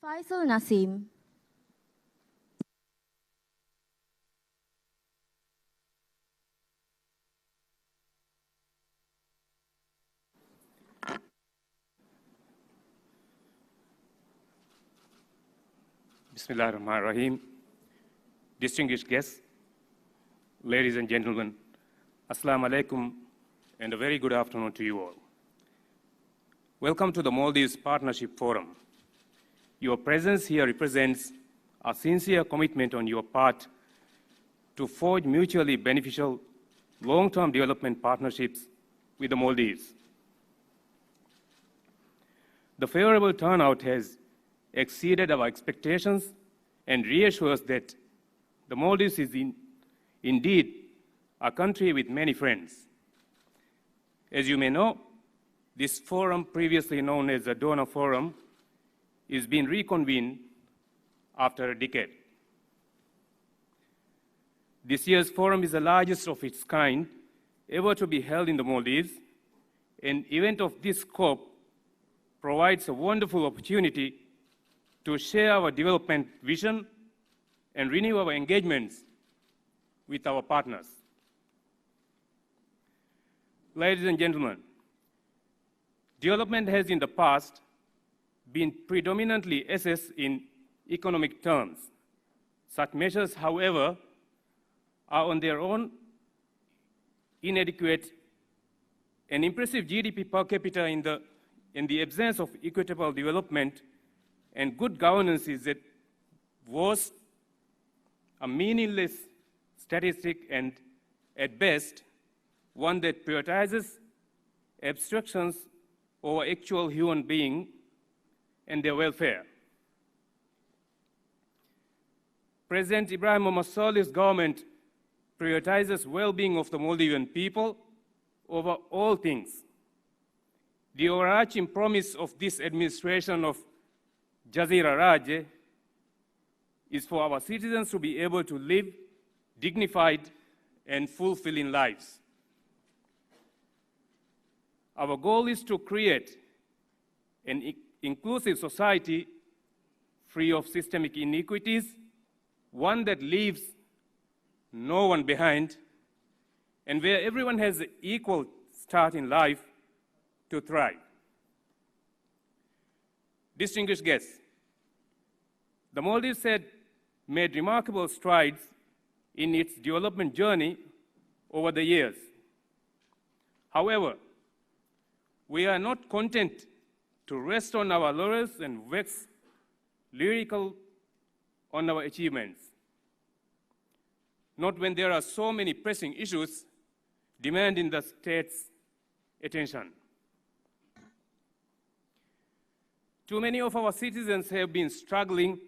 Faisal Naseem. Bismillahirrahmanirrahim. Distinguished guests, ladies and gentlemen, Assalamu alaikum and a very good afternoon to you all. Welcome to the Maldives Partnership Forum. Your presence here represents a sincere commitment on your part to forge mutually beneficial long-term development partnerships with the Maldives. The favorable turnout has exceeded our expectations and reassures that the Maldives is indeed a country with many friends. As you may know, this forum, previously known as the Donor Forum, is being reconvened after a decade. This year's forum is the largest of its kind ever to be held in the Maldives. An event of this scope provides a wonderful opportunity to share our development vision and renew our engagements with our partners. Ladies and gentlemen, development has in the past been predominantly assessed in economic terms. Such measures, however, are on their own inadequate. An impressive GDP per capita in the absence of equitable development and good governance is at worst a meaningless statistic and, at best, one that prioritizes abstractions over actual human beings and their welfare. President Ibrahim Mohamed Solih's government prioritizes well-being of the Maldivian people over all things. The overarching promise of this administration of Jazira Raj is for our citizens to be able to live dignified and fulfilling lives. Our goal is to create an inclusive society free of systemic inequities, one that leaves no one behind, and where everyone has an equal start in life to thrive. Distinguished guests, the Maldives had made remarkable strides in its development journey over the years. However, we are not content to rest on our laurels and wax lyrical on our achievements, not when there are so many pressing issues demanding the state's attention. Too many of our citizens have been struggling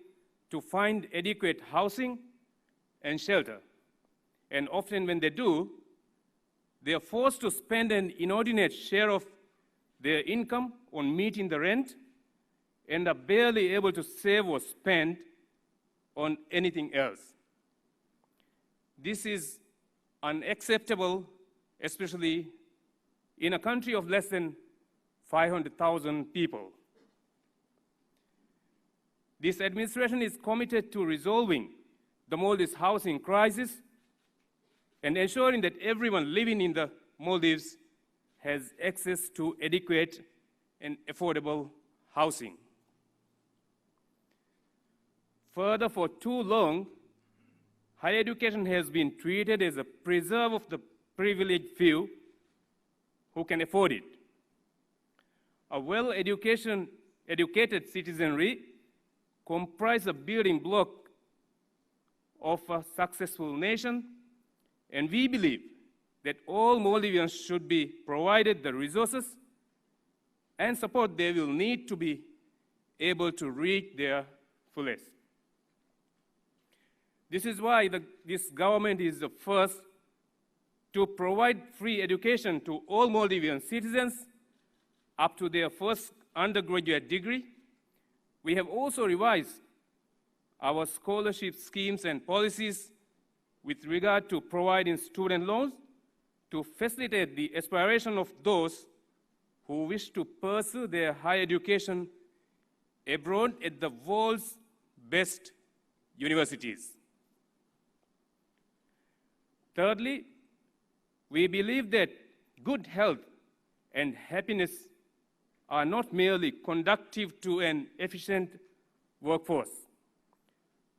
to find adequate housing and shelter, and often when they do, they are forced to spend an inordinate share of their income on meeting the rent and are barely able to save or spend on anything else. This is unacceptable, especially in a country of less than 500,000 people. This administration is committed to resolving the Maldives housing crisis and ensuring that everyone living in the Maldives has access to adequate and affordable housing. Further, for too long, higher education has been treated as a preserve of the privileged few who can afford it. A well-educated citizenry comprise a building block of a successful nation, and we believe that all Maldivians should be provided the resources and support they will need to be able to reach their fullest. This is why this government is the first to provide free education to all Maldivian citizens up to their first undergraduate degree. We have also revised our scholarship schemes and policies with regard to providing student loans to facilitate the aspiration of those who wish to pursue their higher education abroad at the world's best universities. Thirdly, we believe that good health and happiness are not merely conducive to an efficient workforce,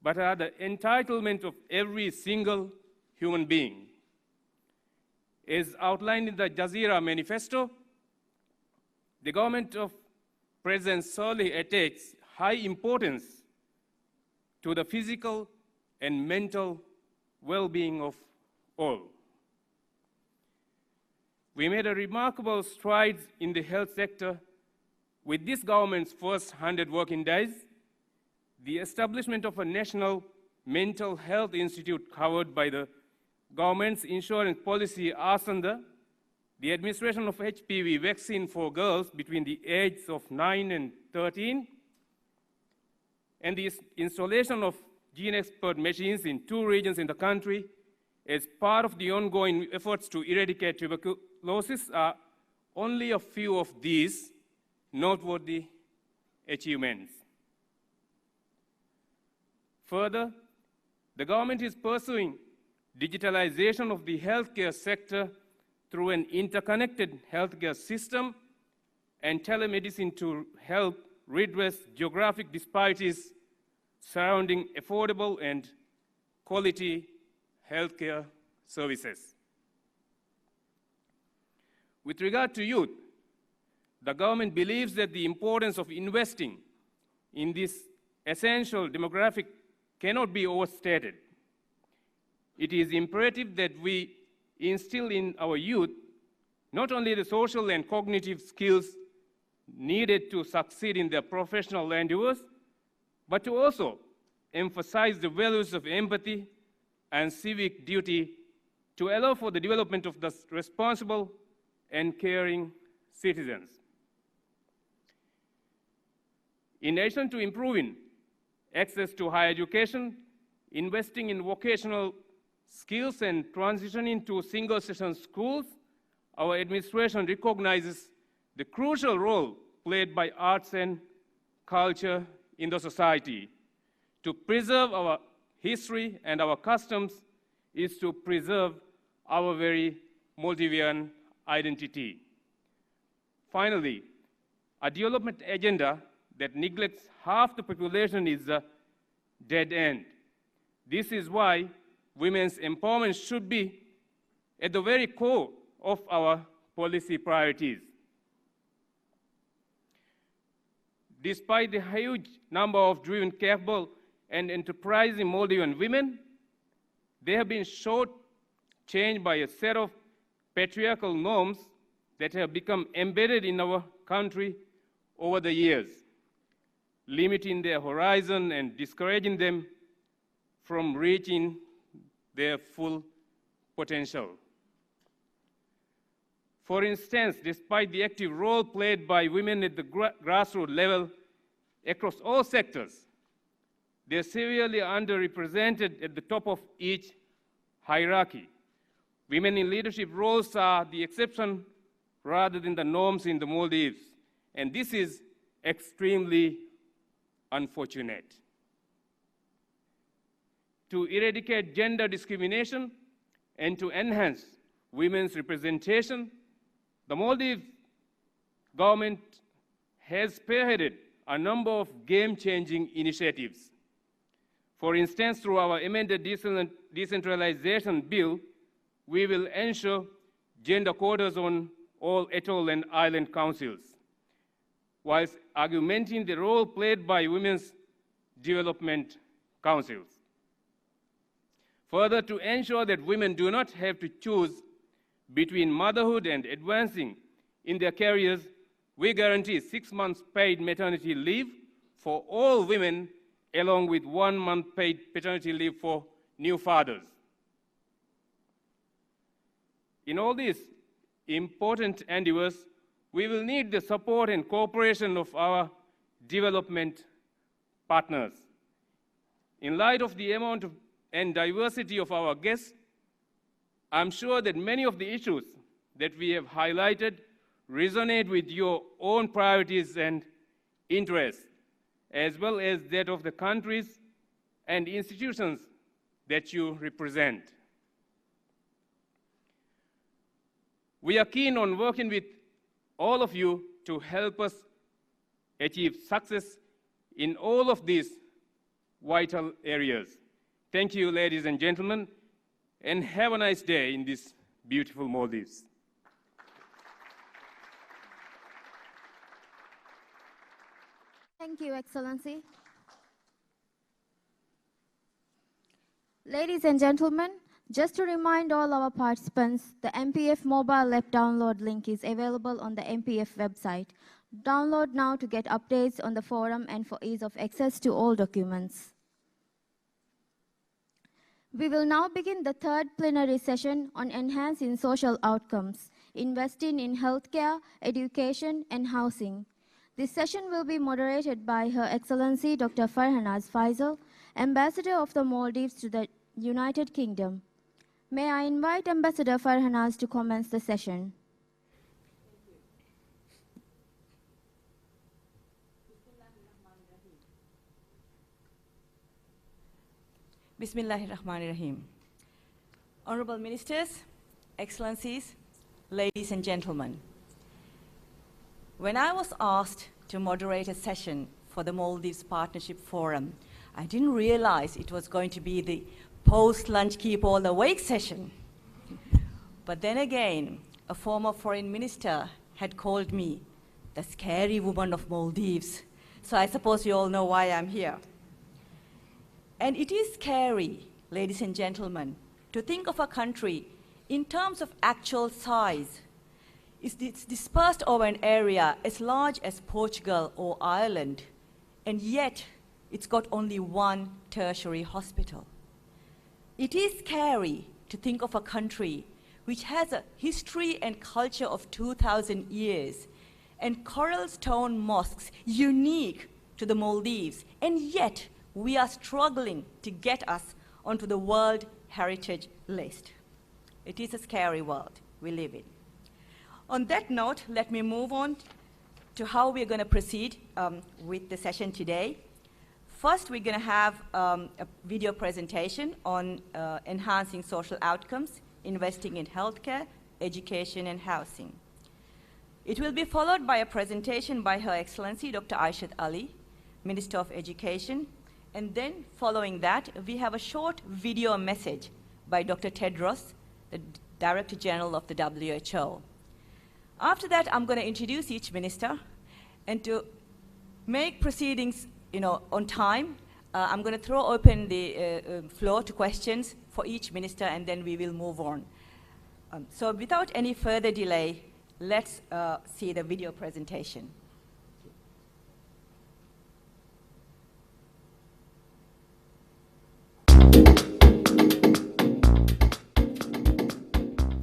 but are the entitlement of every single human being. As outlined in the Jazeera Manifesto, the government of President Saleh attaches high importance to the physical and mental well-being of all. We made a remarkable strides in the health sector with this government's first 100 working days, the establishment of a national mental health institute covered by the government's insurance policy ASANDA, the administration of HPV vaccine for girls between the ages of 9 and 13, and the installation of gene expert machines in 2 regions in the country as part of the ongoing efforts to eradicate tuberculosis are only a few of these noteworthy achievements. Further, the government is pursuing digitalization of the healthcare sector through an interconnected healthcare system and telemedicine to help redress geographic disparities surrounding affordable and quality healthcare services. With regard to youth, the government believes that the importance of investing in this essential demographic cannot be overstated. It is imperative that we instill in our youth not only the social and cognitive skills needed to succeed in their professional endeavors, but to also emphasize the values of empathy and civic duty to allow for the development of the responsible and caring citizens. In addition to improving access to higher education, investing in vocational skills and transitioning to single-session schools, our administration recognizes the crucial role played by arts and culture in the society. To preserve our history and our customs is to preserve our very Maldivian identity. Finally, a development agenda that neglects half the population is a dead end. This is why women's empowerment should be at the very core of our policy priorities. Despite the huge number of driven, capable, and enterprising Maldivian women, they have been short-changed by a set of patriarchal norms that have become embedded in our country over the years, limiting their horizon and discouraging them from reaching their full potential. For instance, despite the active role played by women at the grassroots level across all sectors, they are severely underrepresented at the top of each hierarchy. Women in leadership roles are the exception rather than the norms in the Maldives, and this is extremely unfortunate. To eradicate gender discrimination and to enhance women's representation, the Maldives government has spearheaded a number of game-changing initiatives. For instance, through our amended decentralization bill, we will ensure gender quotas on all atoll and island councils, whilst augmenting the role played by women's development councils. Further, to ensure that women do not have to choose between motherhood and advancing in their careers, we guarantee 6 months paid maternity leave for all women, along with 1 month paid paternity leave for new fathers. In all these important endeavors, we will need the support and cooperation of our development partners. In light of the amount and diversity of our guests, I'm sure that many of the issues that we have highlighted resonate with your own priorities and interests. as well as that of the countries and institutions that you represent. We are keen on working with all of you to help us achieve success in all of these vital areas. Thank you, ladies and gentlemen, and have a nice day in this beautiful Maldives. Thank you, Excellency. Ladies and gentlemen, just to remind all our participants, the MPF mobile app download link is available on the MPF website. Download now to get updates on the forum and for ease of access to all documents. We will now begin the third plenary session on enhancing social outcomes, investing in healthcare, education, and housing. This session will be moderated by Her Excellency Dr. Farhanaz Faisal, Ambassador of the Maldives to the United Kingdom. May I invite Ambassador Farhanaz to commence the session. Bismillahirrahmanirrahim. Honorable Ministers, Excellencies, ladies and gentlemen. When I was asked to moderate a session for the Maldives Partnership Forum, I didn't realize it was going to be the post-lunch keep all awake session. But then again, a former foreign minister had called me the scary woman of Maldives. So I suppose you all know why I'm here. And it is scary, ladies and gentlemen, to think of a country in terms of actual size. It's dispersed over an area as large as Portugal or Ireland, and yet it's got only one tertiary hospital. It is scary to think of a country which has a history and culture of 2,000 years and coral stone mosques unique to the Maldives, and yet we are struggling to get us onto the World Heritage List. It is a scary world we live in. On that note, let me move on to how we're going to proceed with the session today. First, we're going to have a video presentation on enhancing social outcomes, investing in healthcare, education, and housing. It will be followed by a presentation by Her Excellency Dr. Aishat Ali, Minister of Education. And then, following that, we have a short video message by Dr. Tedros, the Director General of the WHO. After that, I'm going to introduce each minister, and to make proceedings, on time, I'm going to throw open the floor to questions for each minister, and then we will move on. So, without any further delay, let's see the video presentation.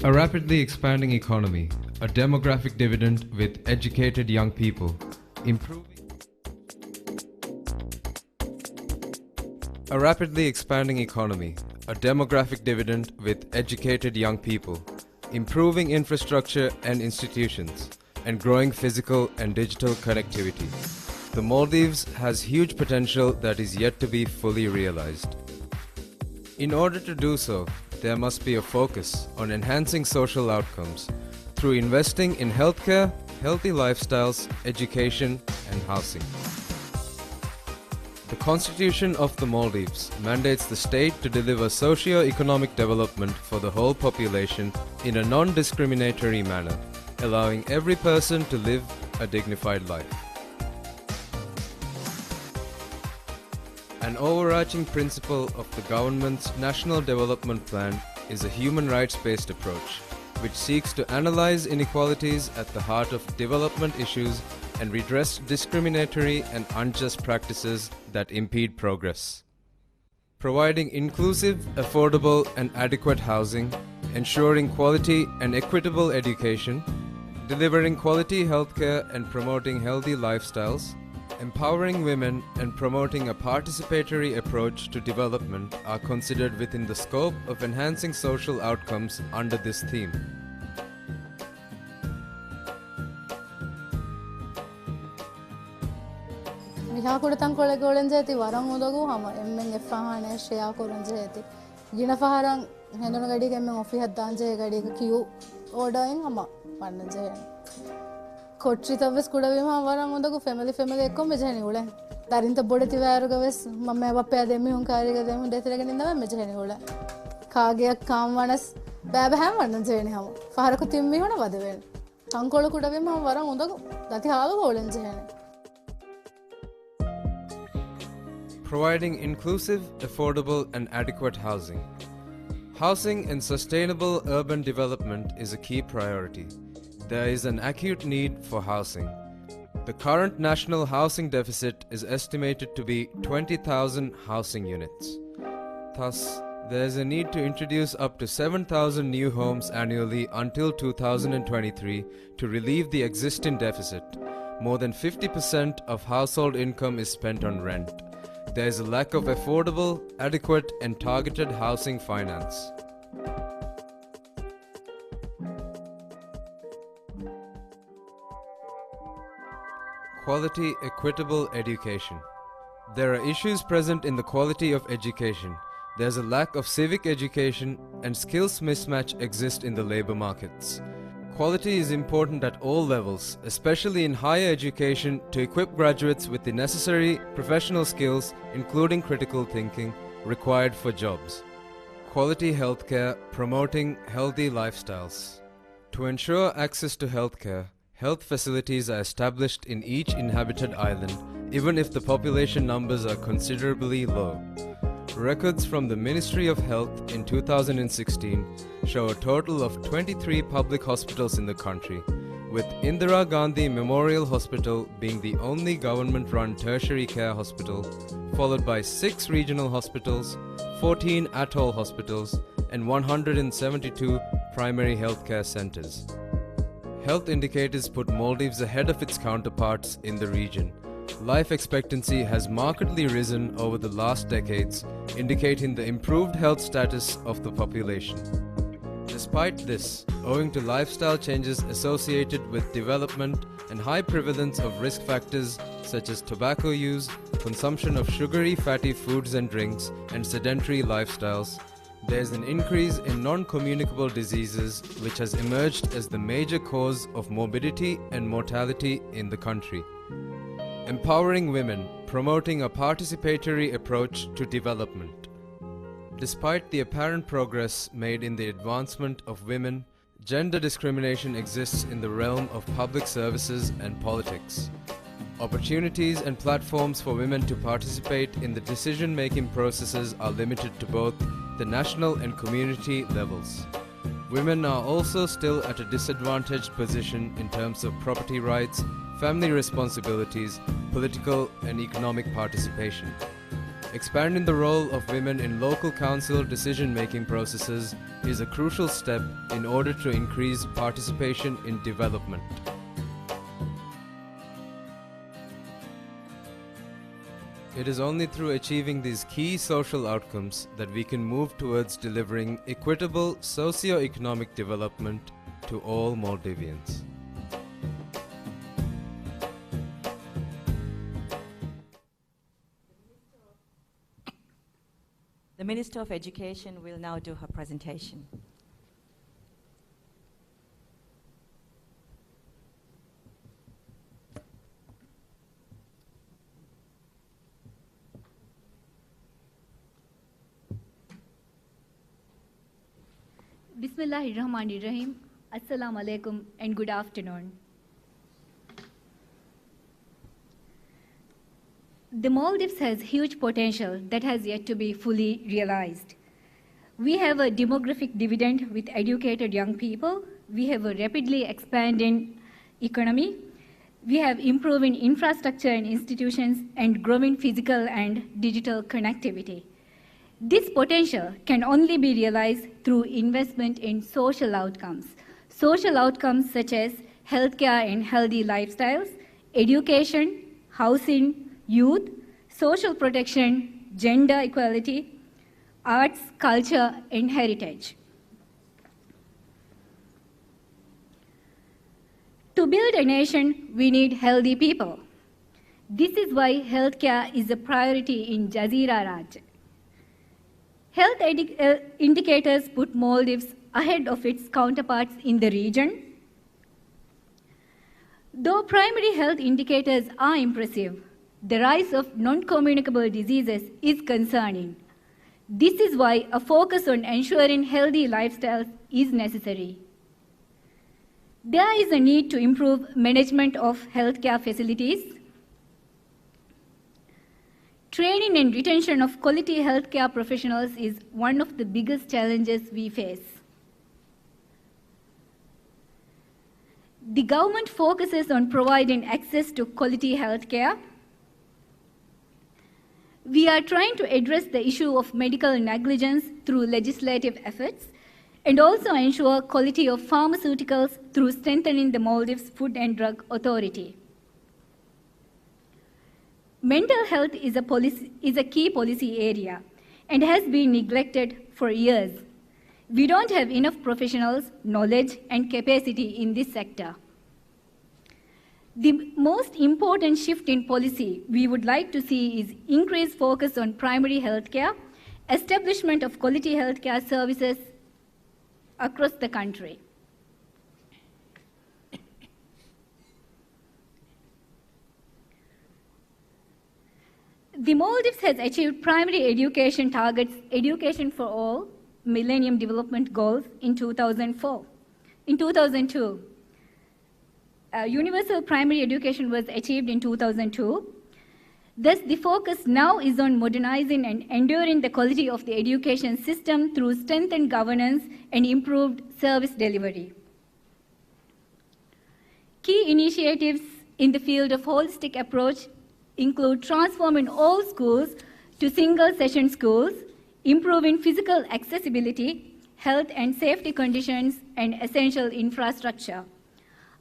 A rapidly expanding economy, a demographic dividend with educated young people, improving infrastructure and institutions, and growing physical and digital connectivity. The Maldives has huge potential that is yet to be fully realized. In order to do so, there must be a focus on enhancing social outcomes through investing in healthcare, healthy lifestyles, education, and housing. The Constitution of the Maldives mandates the state to deliver socio-economic development for the whole population in a non-discriminatory manner, allowing every person to live a dignified life. An overarching principle of the government's National Development Plan is a human rights-based approach, which seeks to analyze inequalities at the heart of development issues and redress discriminatory and unjust practices that impede progress. Providing inclusive, affordable, and adequate housing, ensuring quality and equitable education, delivering quality healthcare and promoting healthy lifestyles, empowering women and promoting a participatory approach to development are considered within the scope of enhancing social outcomes under this theme. විහා කුඩතන් කොළගෝලෙන් ජේති වරන් උදගු හම එම්මෙන් එෆාහානේ share කරන් ජේති ගින ෆහරන් හෙඳුන ගඩියක එම්මෙන් ඔෆි හද්දාන් J ගඩියක කියු ඕඩරෙන් හම වන්න J කොච්චි තවස් කුඩවීම වරන් උදගු family එක්කම මෙජහෙනි උලෙන් දරින්ත බොඩති වෑරුගවස් මම බප්පයා දෙමි හුන් කාරික දෙමි දෙතරගෙන ඉඳව මෙජහෙනි උල කාගයක් කාම් වනස් බෑබ හැම වන්න ජේනි හම ෆහරකු තිම්මි හොන වද වෙන තංකොළ කුඩවීම වරන් උදගු දති හාලු ගෝලෙන් ජේනි. Providing inclusive, affordable and adequate housing. Housing and sustainable urban development is a key priority. There is an acute need for housing. The current national housing deficit is estimated to be 20,000 housing units. Thus, there is a need to introduce up to 7,000 new homes annually until 2023 to relieve the existing deficit. More than 50% of household income is spent on rent. There is a lack of affordable, adequate and targeted housing finance. Quality, equitable education. There are issues present in the quality of education. There's a lack of civic education and skills mismatch exist in the labor markets. Quality is important at all levels, especially in higher education, to equip graduates with the necessary professional skills, including critical thinking, required for jobs. Quality healthcare, promoting healthy lifestyles. To ensure access to healthcare, health facilities are established in each inhabited island, even if the population numbers are considerably low. Records from the Ministry of Health in 2016 show a total of 23 public hospitals in the country, with Indira Gandhi Memorial Hospital being the only government-run tertiary care hospital, followed by 6 regional hospitals, 14 atoll hospitals, and 172 primary healthcare centers. Health indicators put Maldives ahead of its counterparts in the region. Life expectancy has markedly risen over the last decades, indicating the improved health status of the population. Despite this, owing to lifestyle changes associated with development and high prevalence of risk factors such as tobacco use, consumption of sugary fatty foods and drinks, and sedentary lifestyles, there is an increase in non-communicable diseases which has emerged as the major cause of morbidity and mortality in the country. Empowering women, promoting a participatory approach to development. Despite the apparent progress made in the advancement of women, gender discrimination exists in the realm of public services and politics. Opportunities and platforms for women to participate in the decision-making processes are limited to both the national and community levels. Women are also still at a disadvantaged position in terms of property rights, family responsibilities, political and economic participation. Expanding the role of women in local council decision-making processes is a crucial step in order to increase participation in development. It is only through achieving these key social outcomes that we can move towards delivering equitable socio-economic development to all Maldivians. The Minister of Education will now do her presentation. Bismillahirrahmanirrahim. Assalamu alaikum and good afternoon. The Maldives has huge potential that has yet to be fully realized. We have a demographic dividend with educated young people. We have a rapidly expanding economy. We have improving infrastructure and institutions and growing physical and digital connectivity. This potential can only be realized through investment in social outcomes such as healthcare and healthy lifestyles, education, housing, youth, social protection, gender equality, arts, culture, and heritage. To build a nation, we need healthy people. This is why healthcare is a priority in Jazeera Raj. Health indicators put Maldives ahead of its counterparts in the region. Though primary health indicators are impressive, the rise of non-communicable diseases is concerning. This is why a focus on ensuring healthy lifestyles is necessary. There is a need to improve management of healthcare facilities. Training and retention of quality healthcare professionals is one of the biggest challenges we face. The government focuses on providing access to quality healthcare. We are trying to address the issue of medical negligence through legislative efforts and also ensure quality of pharmaceuticals through strengthening the Maldives Food and Drug Authority. Mental health is a key policy area and has been neglected for years. We don't have enough professionals, knowledge, and capacity in this sector. The most important shift in policy we would like to see is increased focus on primary health care, establishment of quality healthcare services across the country. The Maldives has achieved primary education targets, education for all, Millennium Development Goals in 2004. In 2002, universal primary education was achieved in 2002. Thus, the focus now is on modernizing and enduring the quality of the education system through strengthened governance and improved service delivery. Key initiatives in the field of holistic approach include transforming all schools to single-session schools, improving physical accessibility, health and safety conditions, and essential infrastructure.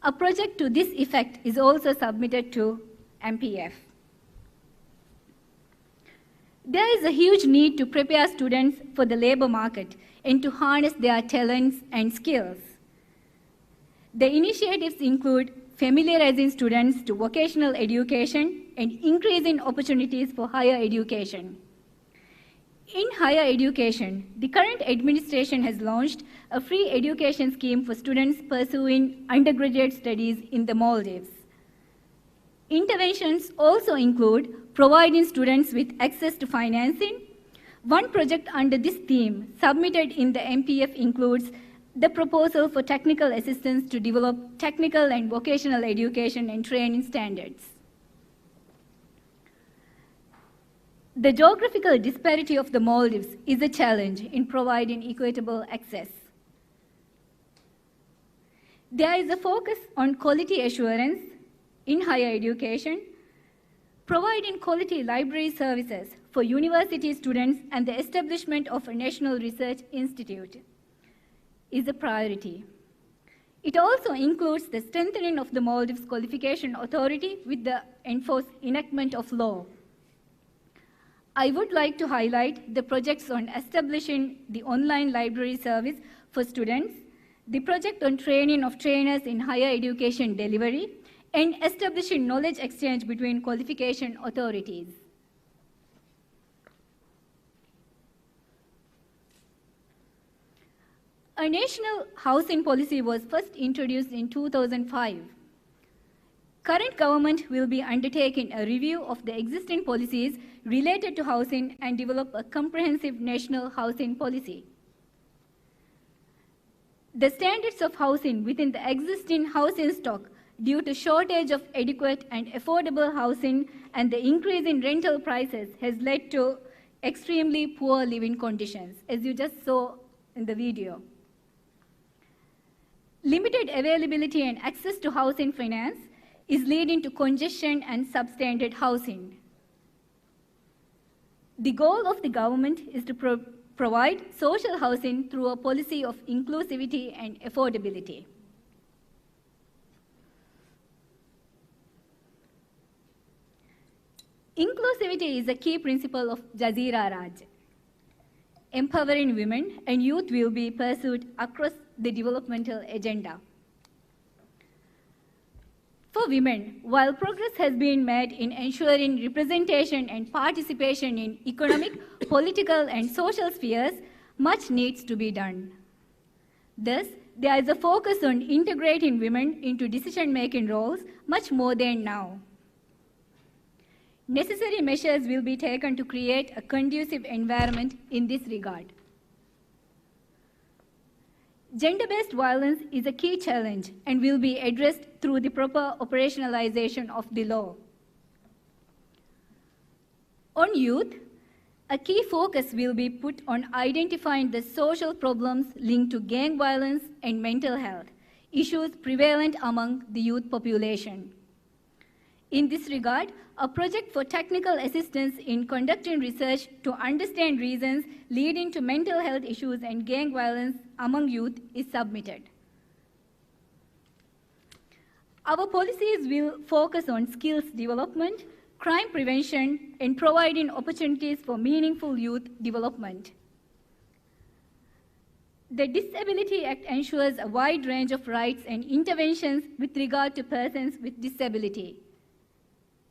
A project to this effect is also submitted to MPF. There is a huge need to prepare students for the labor market and to harness their talents and skills. The initiatives include familiarizing students to vocational education and increasing opportunities for higher education. In higher education, the current administration has launched a free education scheme for students pursuing undergraduate studies in the Maldives. Interventions also include providing students with access to financing. One project under this theme submitted in the MPF includes the proposal for technical assistance to develop technical and vocational education and training standards. The geographical disparity of the Maldives is a challenge in providing equitable access. There is a focus on quality assurance in higher education, providing quality library services for university students and the establishment of a national research institute is a priority. It also includes the strengthening of the Maldives Qualification Authority with the enactment of law. I would like to highlight the projects on establishing the online library service for students, the project on training of trainers in higher education delivery, and establishing knowledge exchange between qualification authorities. A national housing policy was first introduced in 2005. Current government will be undertaking a review of the existing policies related to housing and develop a comprehensive national housing policy. The standards of housing within the existing housing stock due to shortage of adequate and affordable housing and the increase in rental prices has led to extremely poor living conditions, as you just saw in the video. Limited availability and access to housing finance is leading to congestion and substandard housing. The goal of the government is to provide social housing through a policy of inclusivity and affordability. Inclusivity is a key principle of Jazeera Raj. Empowering women and youth will be pursued across the developmental agenda. For women, while progress has been made in ensuring representation and participation in economic, political, and social spheres, much needs to be done. Thus, there is a focus on integrating women into decision-making roles much more than now. Necessary measures will be taken to create a conducive environment in this regard. Gender-based violence is a key challenge and will be addressed through the proper operationalization of the law. On youth, a key focus will be put on identifying the social problems linked to gang violence and mental health, issues prevalent among the youth population. In this regard, a project for technical assistance in conducting research to understand reasons leading to mental health issues and gang violence among youth is submitted. Our policies will focus on skills development, crime prevention, and providing opportunities for meaningful youth development. The Disability Act ensures a wide range of rights and interventions with regard to persons with disability.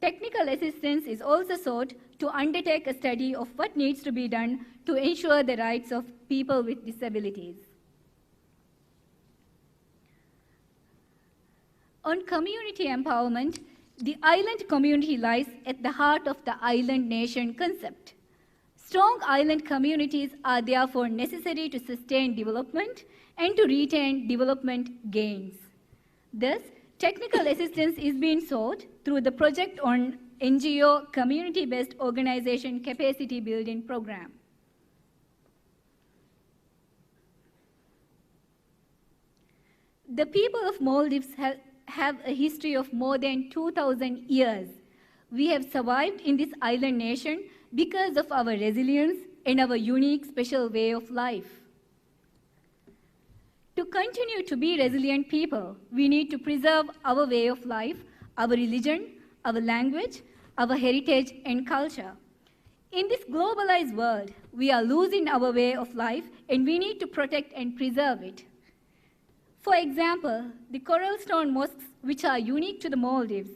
Technical assistance is also sought to undertake a study of what needs to be done to ensure the rights of people with disabilities. On community empowerment, the island community lies at the heart of the island nation concept. Strong island communities are therefore necessary to sustain development and to retain development gains. Thus, technical assistance is being sought through the project on NGO Community-Based Organization Capacity Building Program. The people of Maldives have a history of more than 2,000 years. We have survived in this island nation because of our resilience and our unique special way of life. To continue to be resilient people, we need to preserve our way of life, our religion, our language, our heritage and culture. In this globalized world, we are losing our way of life and we need to protect and preserve it. For example, the coral stone mosques, which are unique to the Maldives,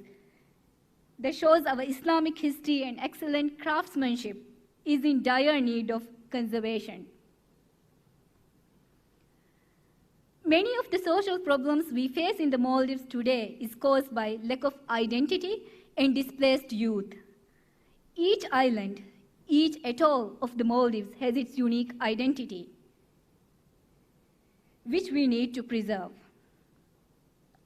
that shows our Islamic history and excellent craftsmanship, is in dire need of conservation. Many of the social problems we face in the Maldives today is caused by lack of identity and displaced youth. Each island, each atoll of the Maldives has its unique identity, which we need to preserve.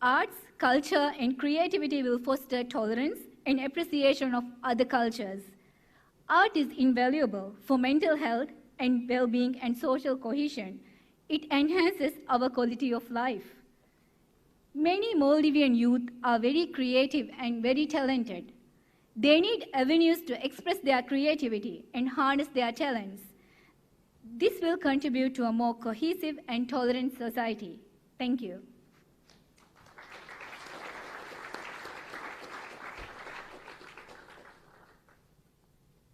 Arts, culture, and creativity will foster tolerance and appreciation of other cultures. Art is invaluable for mental health and well-being and social cohesion. It enhances our quality of life. Many Maldivian youth are very creative and very talented. They need avenues to express their creativity and harness their talents. This will contribute to a more cohesive and tolerant society. Thank you.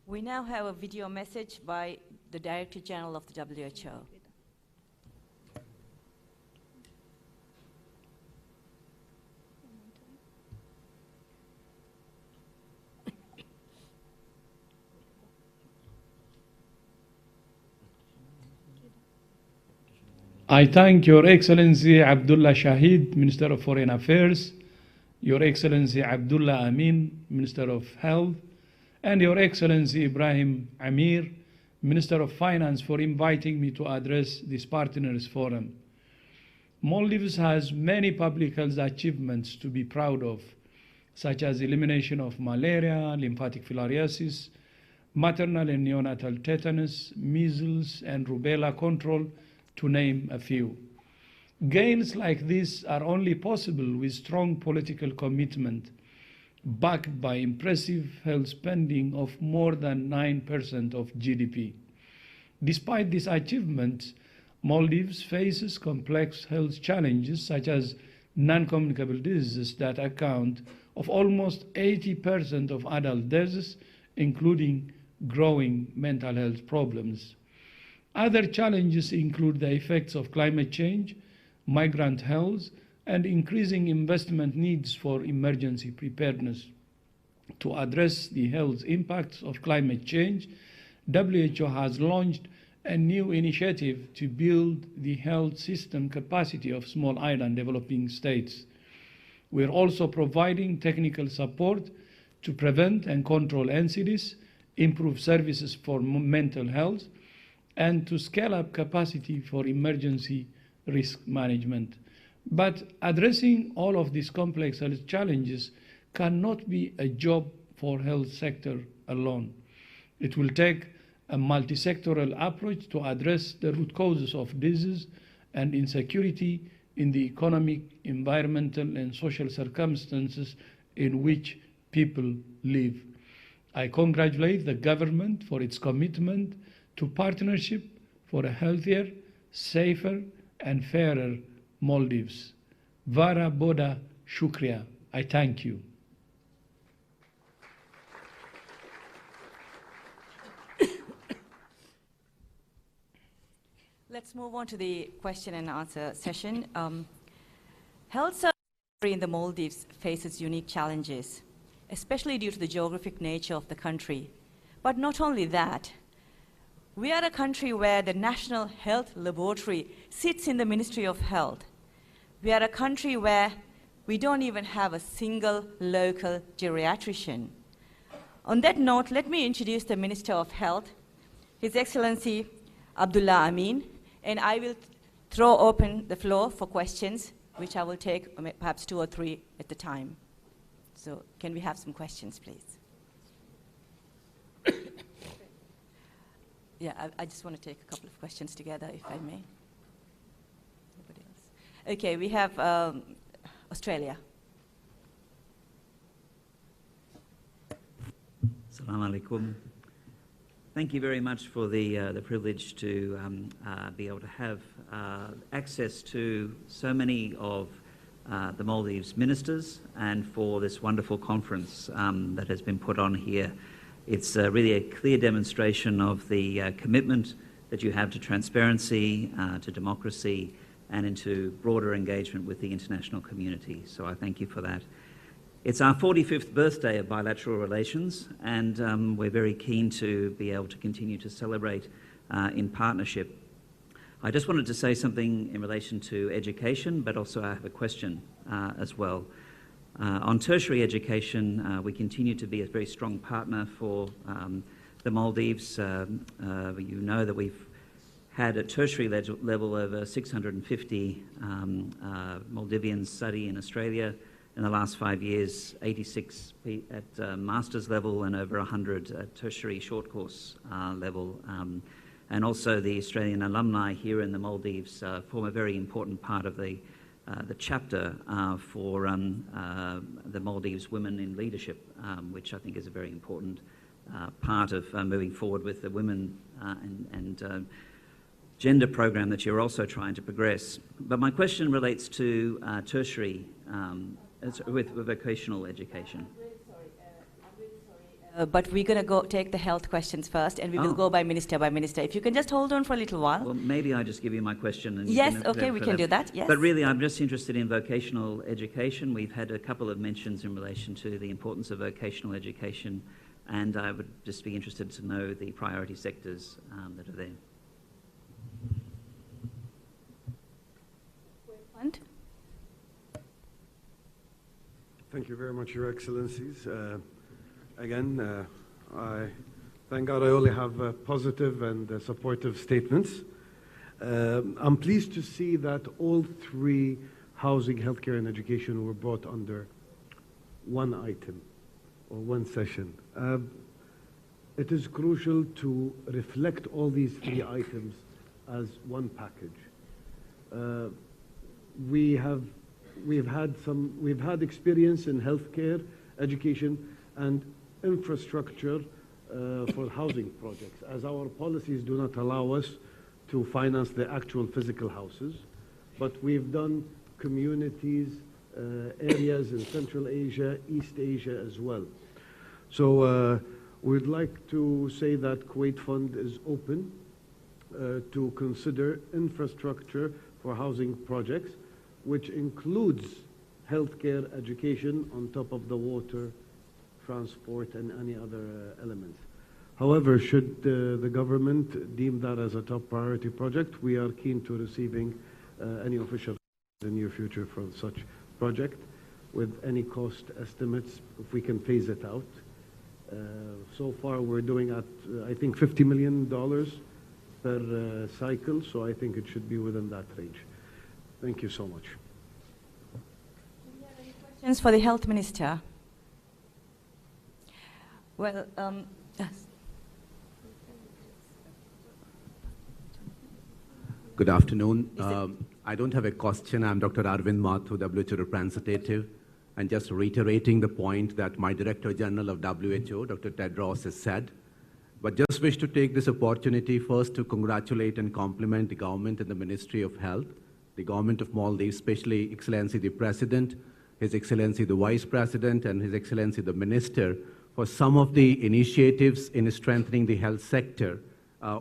We now have a video message by the Director General of the WHO. I thank Your Excellency Abdullah Shahid, Minister of Foreign Affairs, Your Excellency Abdullah Amin, Minister of Health, and Your Excellency Ibrahim Amir, Minister of Finance, for inviting me to address this Partners Forum. Maldives has many public health achievements to be proud of, such as elimination of malaria, lymphatic filariasis, maternal and neonatal tetanus, measles, and rubella control, to name a few. Gains like this are only possible with strong political commitment, backed by impressive health spending of more than 9% of GDP. Despite these achievements, Maldives faces complex health challenges such as non-communicable diseases that account of almost 80% of adult deaths, including growing mental health problems. Other challenges include the effects of climate change, migrant health, and increasing investment needs for emergency preparedness. To address the health impacts of climate change, WHO has launched a new initiative to build the health system capacity of small island developing states. We're also providing technical support to prevent and control NCDs, improve services for mental health, and to scale up capacity for emergency risk management. But addressing all of these complex health challenges cannot be a job for health sector alone. It will take a multi-sectoral approach to address the root causes of disease and insecurity in the economic, environmental, and social circumstances in which people live. I congratulate the government for its commitment to partnership for a healthier, safer, and fairer Maldives. Vara Boda Shukriya. I thank you. Let's move on to the question and answer session. Health service in the Maldives faces unique challenges, especially due to the geographic nature of the country. But not only that, we are a country where the National Health Laboratory sits in the Ministry of Health. We are a country where we don't even have a single local geriatrician. On that note, let me introduce the Minister of Health, His Excellency Abdullah Amin, and I will throw open the floor for questions, which I will take perhaps 2 or 3 at the time. So can we have some questions, please? Yeah, I just want to take a couple of questions together, if I may. Anybody else? Okay, we have Australia. Assalamu alaikum. Thank you very much for the privilege to be able to have access to so many of the Maldives ministers, and for this wonderful conference that has been put on here. It's really a clear demonstration of the commitment that you have to transparency, to democracy, and into broader engagement with the international community. So I thank you for that. It's our 45th birthday of bilateral relations, and we're very keen to be able to continue to celebrate in partnership. I just wanted to say something in relation to education, but also I have a question as well. On tertiary education, we continue to be a very strong partner for the Maldives. You know that we've had at tertiary level over 650 Maldivians study in Australia. In the last 5 years, 86 at master's level and over 100 at tertiary short course level. And also the Australian alumni here in the Maldives form a very important part of the chapter for the Maldives Women in Leadership, which I think is a very important part of moving forward with the women and gender program that you're also trying to progress. But my question relates to tertiary with vocational education. But we're going to take the health questions first, and we will go by minister by minister. If you can just hold on for a little while. Well, maybe I just give you my question. And yes, okay, we can do that, yes. But really, I'm just interested in vocational education. We've had a couple of mentions in relation to the importance of vocational education, and I would just be interested to know the priority sectors that are there. Thank you very much, Your Excellencies. Again, I thank God I only have positive and supportive statements. I'm pleased to see that all 3 housing, healthcare, and education were brought under one item or one session. It is crucial to reflect all these 3 items as one package. We've had experience in healthcare, education, and infrastructure for housing projects, as our policies do not allow us to finance the actual physical houses. But we've done communities, areas in Central Asia, East Asia as well. So we'd like to say that Kuwait Fund is open to consider infrastructure for housing projects, which includes healthcare, education, on top of the water, transport, and any other elements. However, should the government deem that as a top priority project, we are keen to receiving any official in the near future for such project, with any cost estimates, if we can phase it out. So far, we're doing at, I think, $50 million per cycle, so I think it should be within that range. Thank you so much. Questions for the Health Minister? Well, yes. Good afternoon. I don't have a question. I'm Dr. Arvind Mathur, WHO representative, and just reiterating the point that my Director General of WHO, Dr. Tedros, has said. But just wish to take this opportunity first to congratulate and compliment the government and the Ministry of Health, the government of Maldives, especially Excellency the President, His Excellency the Vice President, and His Excellency the Minister, for some of the initiatives in strengthening the health sector,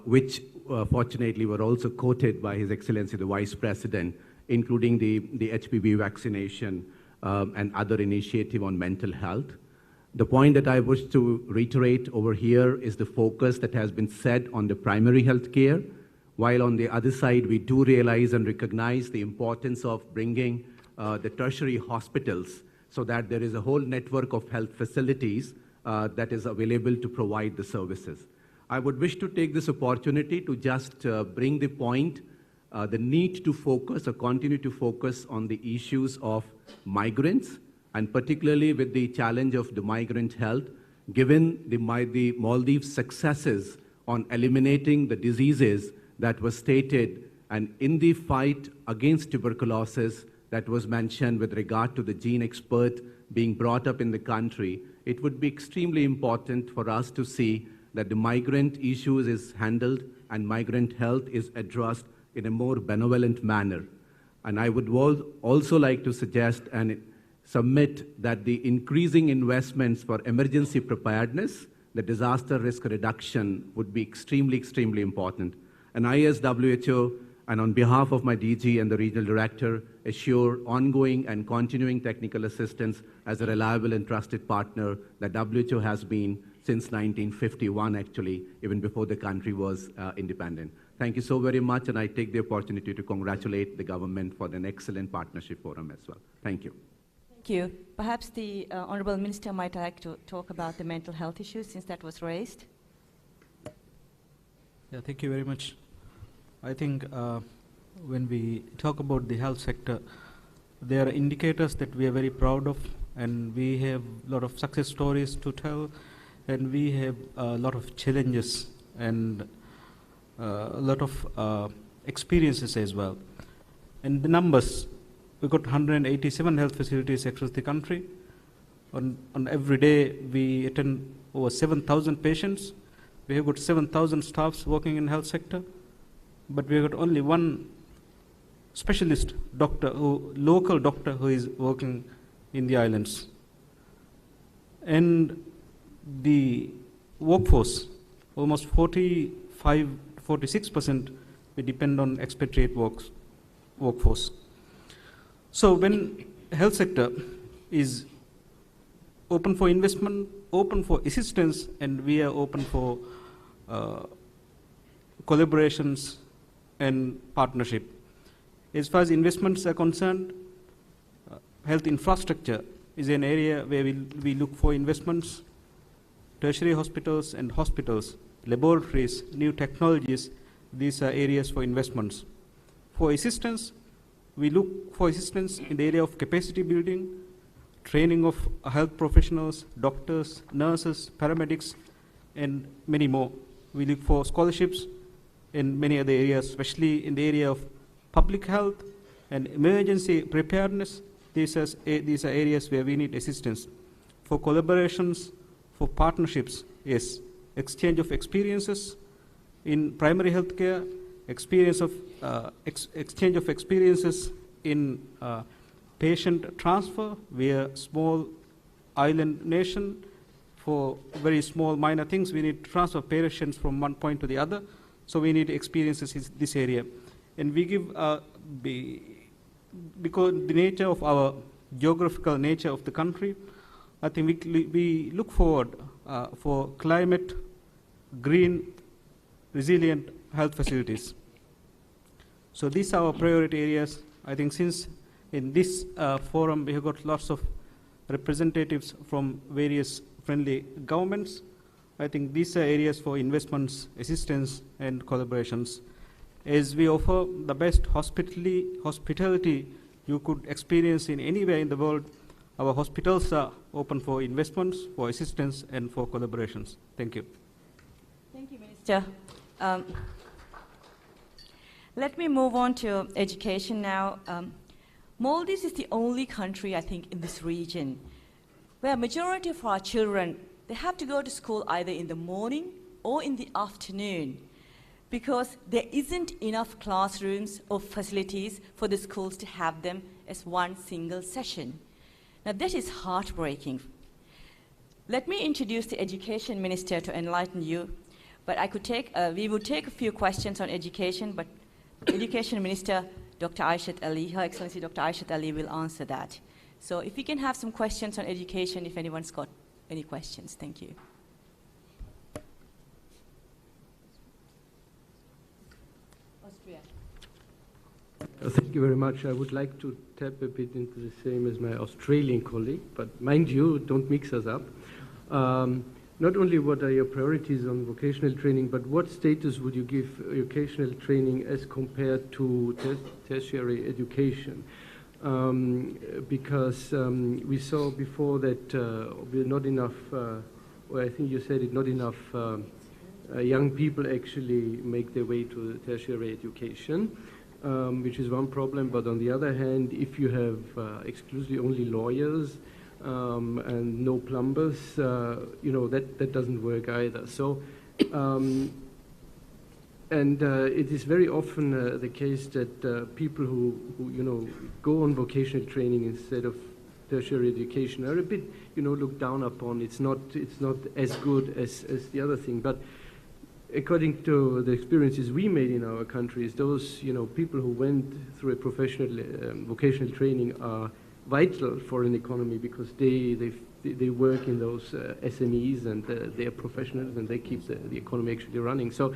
which fortunately were also quoted by His Excellency the Vice President, including the HPV vaccination and other initiative on mental health. The point that I wish to reiterate over here is the focus that has been set on the primary health care, while on the other side we do realize and recognize the importance of bringing the tertiary hospitals so that there is a whole network of health facilities that is available to provide the services. I would wish to take this opportunity to just bring the point, the need to focus or continue to focus on the issues of migrants, and particularly with the challenge of the migrant health, given the Maldives' successes on eliminating the diseases that were stated, and in the fight against tuberculosis that was mentioned with regard to the gene expert being brought up in the country, it would be extremely important for us to see that the migrant issues is handled and migrant health is addressed in a more benevolent manner. And I would also like to suggest and submit that the increasing investments for emergency preparedness, the disaster risk reduction, would be extremely, extremely important. And I, as WHO, and on behalf of my DG and the regional director, assure ongoing and continuing technical assistance as a reliable and trusted partner that WHO has been since 1951, actually, even before the country was independent. Thank you so very much, and I take the opportunity to congratulate the government for an excellent partnership forum as well. Thank you. Thank you. Perhaps the Honourable Minister might like to talk about the mental health issues, since that was raised. Yeah, thank you very much. I think when we talk about the health sector, there are indicators that we are very proud of, and we have a lot of success stories to tell, and we have a lot of challenges and a lot of experiences as well. And the numbers, we've got 187 health facilities across the country. On every day, we attend over 7,000 patients. We have got 7,000 staffs working in health sector, but we have got only one specialist doctor, local doctor, who is working in the islands. And the workforce, almost 46%, we depend on expatriate workforce. So when health sector is open for investment, open for assistance, and we are open for collaborations and partnership. As far as investments are concerned, health infrastructure is an area where we look for investments. Tertiary hospitals and hospitals, laboratories, new technologies, these are areas for investments. For assistance, we look for assistance in the area of capacity building, training of health professionals, doctors, nurses, paramedics, and many more. We look for scholarships in many other areas, especially in the area of public health and emergency preparedness. These are areas where we need assistance. For collaborations, for partnerships, yes, exchange of experiences in primary healthcare, exchange of experiences in patient transfer. We are a small island nation. For very small minor things, we need to transfer patients from one point to the other. So we need experiences in this area. And we give because the nature of our geographical nature of the country, I think we look forward for climate, green, resilient health facilities. So these are our priority areas. I think since in this forum we have got lots of representatives from various friendly governments, I think these are areas for investments, assistance, and collaborations. As we offer the best hospitality you could experience in anywhere in the world, our hospitals are open for investments, for assistance, and for collaborations. Thank you. Thank you, Minister. Let me move on to education now. Maldives is the only country, I think, in this region where majority of our children, they have to go to school either in the morning or in the afternoon because there isn't enough classrooms or facilities for the schools to have them as one single session. Now that is heartbreaking. Let me introduce the Education Minister to enlighten you, but we would take a few questions on education, but Education Minister Dr. Aishat Ali, Her Excellency Dr. Aishat Ali will answer that. So if we can have some questions on education, if anyone's got any questions. Thank you. Austria. Thank you very much. I would like to tap a bit into the same as my Australian colleague, but mind you, don't mix us up. Not only what are your priorities on vocational training, but what status would you give vocational training as compared to tertiary education? Because we saw before that we're not enough, or I think you said it, not enough young people actually make their way to tertiary education, which is one problem. But on the other hand, if you have exclusively only lawyers and no plumbers, that doesn't work either. So, it is very often the case that people who go on vocational training instead of tertiary education are a bit looked down upon. It's not as good as the other thing. But according to the experiences we made in our countries, those people who went through a professional vocational training are vital for an economy because they work in those SMEs and they are professionals and they keep the economy actually running. So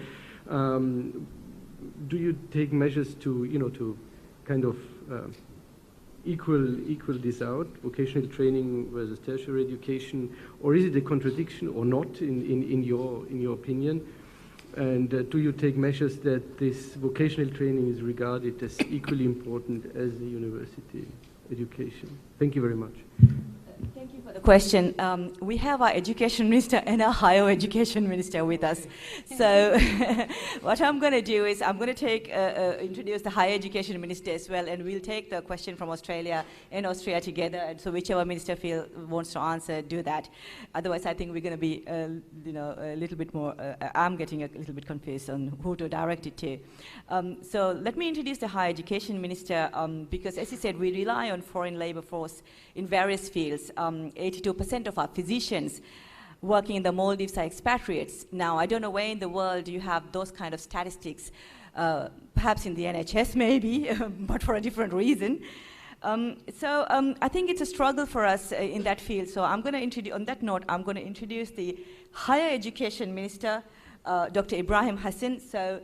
do you take measures to kind of equal this out, vocational training versus tertiary education, or is it a contradiction or not in your opinion? And do you take measures that this vocational training is regarded as equally important as the university education? Thank you very much. Thank you for the question. We have our Education Minister and our Higher Education Minister with us. So what I'm going to do is I'm going to introduce the Higher Education Minister as well, and we'll take the question from Australia and Austria together. And so whichever minister wants to answer, do that. Otherwise, I think we're going to be a little bit more, I'm getting a little bit confused on who to direct it to. So let me introduce the Higher Education Minister because, as you said, we rely on foreign labor force in various fields. 82% of our physicians working in the Maldives are expatriates. Now, I don't know where in the world you have those kind of statistics, perhaps in the NHS maybe, but for a different reason. I think it's a struggle for us in that field. So I'm going to introduce, on that note, I'm going to introduce the Higher Education Minister, Dr. Ibrahim Hassan. So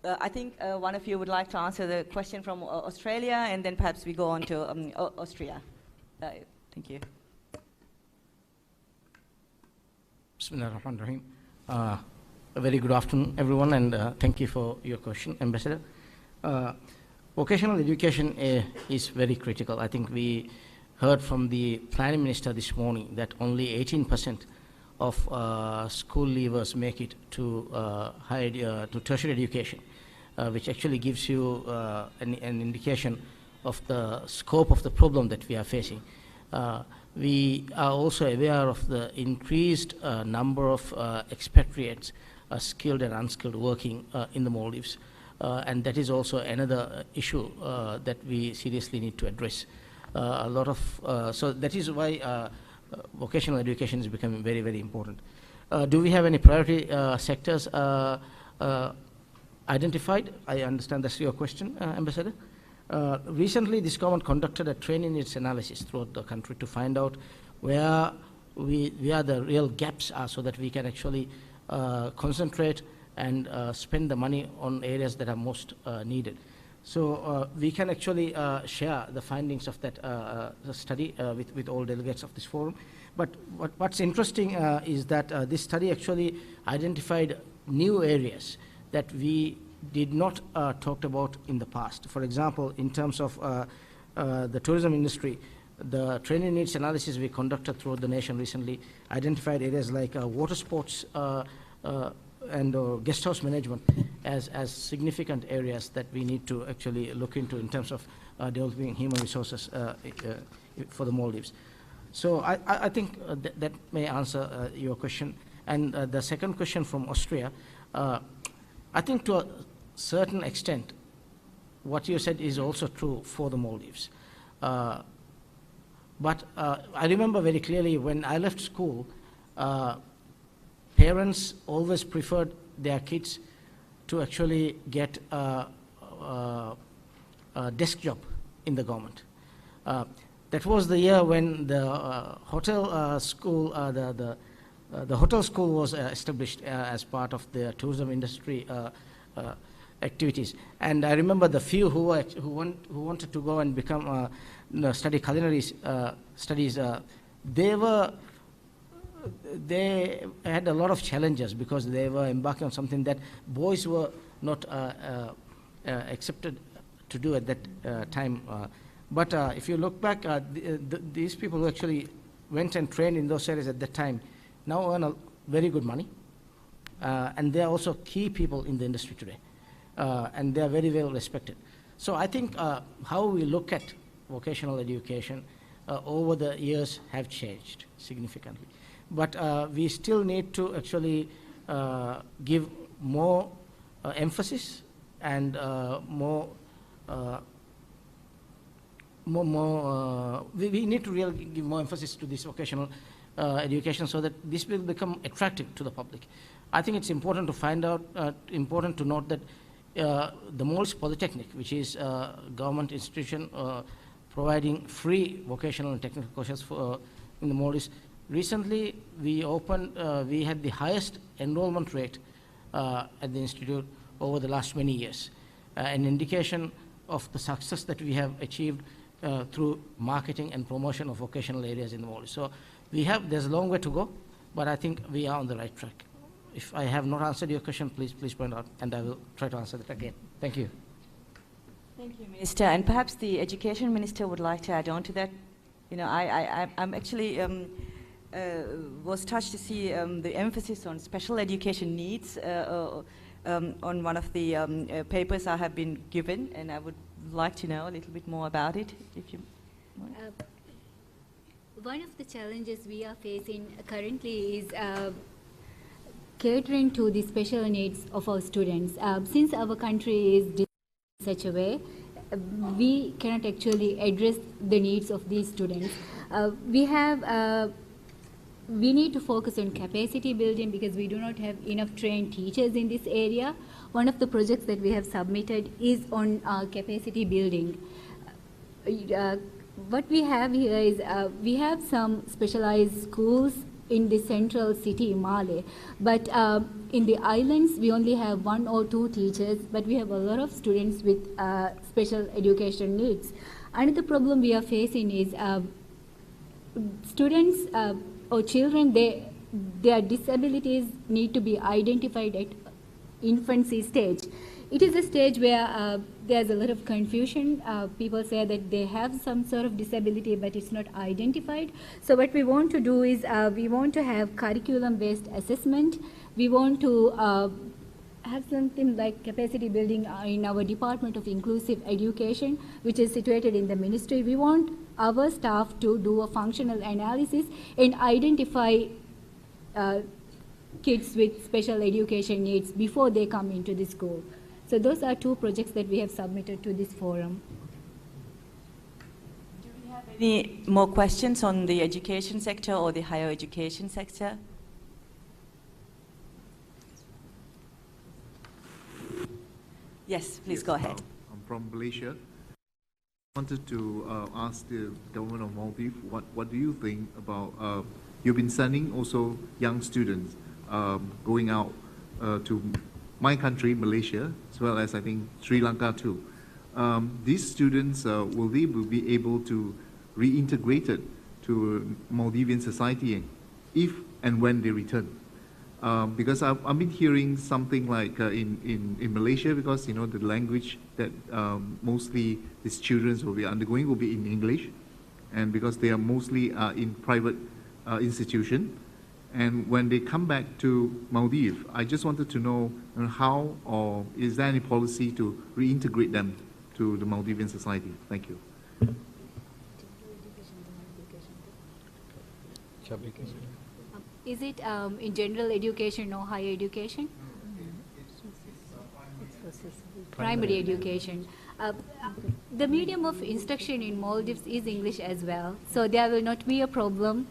I think one of you would like to answer the question from Australia, and then perhaps we go on to Austria. Thank you. Bismillahirrahmanirrahim. A very good afternoon, everyone, and thank you for your question, Ambassador. Vocational education is very critical. I think we heard from the Planning Minister this morning that only 18% of school leavers make it to to tertiary education, which actually gives you an indication of the scope of the problem that we are facing. We are also aware of the increased number of expatriates, skilled and unskilled, working in the Maldives. And that is also another issue that we seriously need to address. So that is why vocational education is becoming very, very important. Do we have any priority sectors identified? I understand that's your question, Ambassador. Recently, this government conducted a training needs analysis throughout the country to find out where the real gaps are, so that we can actually concentrate and spend the money on areas that are most needed. So we can actually share the findings of that study with all delegates of this forum. But what's interesting is that this study actually identified new areas that we did not talk about in the past. For example, in terms of the tourism industry, the training needs analysis we conducted throughout the nation recently identified areas like water sports and guest house management as significant areas that we need to actually look into in terms of developing human resources for the Maldives. So I think that may answer your question. And the second question from Austria, I think to a certain extent, what you said is also true for the Maldives. But I remember very clearly when I left school, parents always preferred their kids to actually get a desk job in the government. That was the year when the hotel school, the hotel school was established as part of the tourism industry activities. And I remember the few who wanted to go and become study culinary studies. They had a lot of challenges because they were embarking on something that boys were not accepted to do at that time. But if you look back, these people who actually went and trained in those areas at that time now earn a very good money. And they are also key people in the industry today. And they are very well respected. So I think how we look at vocational education over the years have changed significantly. But we still need to actually give more emphasis and we need to really give more emphasis to this vocational education so that this will become attractive to the public. I think it's important to find out, important to note that the Maldives Polytechnic, which is a government institution providing free vocational and technical courses in the Maldives, recently we opened, we had the highest enrollment rate at the institute over the last many years, an indication of the success that we have achieved through marketing and promotion of vocational areas in the Maldives. So there's a long way to go, but I think we are on the right track. If I have not answered your question, please point out, and I will try to answer that again. Thank you. Thank you, Minister. And perhaps the Education Minister would like to add on to that. You know, I'm actually was touched to see the emphasis on special education needs on one of the papers I have been given, and I would like to know a little bit more about it, if you want. One of the challenges we are facing currently is catering to the special needs of our students. Since our country is in such a way, we cannot actually address the needs of these students. We need to focus on capacity building because we do not have enough trained teachers in this area. One of the projects that we have submitted is on capacity building. What we have here is we have some specialized schools in the central city, Male, but in the islands we only have 1 or 2 teachers, but we have a lot of students with special education needs. Another problem we are facing is students or children, their disabilities need to be identified at infancy stage. It is a stage where there's a lot of confusion. People say that they have some sort of disability, but it's not identified. So what we want to do is we want to have curriculum-based assessment. We want to have something like capacity building in our Department of Inclusive Education, which is situated in the ministry. We want our staff to do a functional analysis and identify kids with special education needs before they come into the school. So those are 2 projects that we have submitted to this forum. Do we have any more questions on the education sector or the higher education sector? Yes, please go ahead. I'm from Malaysia. wanted to ask the government of Maldives, what do you think about, you've been sending also young students going out to my country, Malaysia, as well as I think Sri Lanka too. These students, will they be able to reintegrate it to Maldivian society if and when they return? Because I've been hearing something like in Malaysia, because you know the language that mostly these children will be undergoing will be in English, and because they are mostly in private institution, and when they come back to Maldives, I just wanted to know how, or is there any policy to reintegrate them to the Maldivian society? Thank you. Is it in general education or higher education? Primary education. The medium of instruction in Maldives is English as well, so there will not be a problem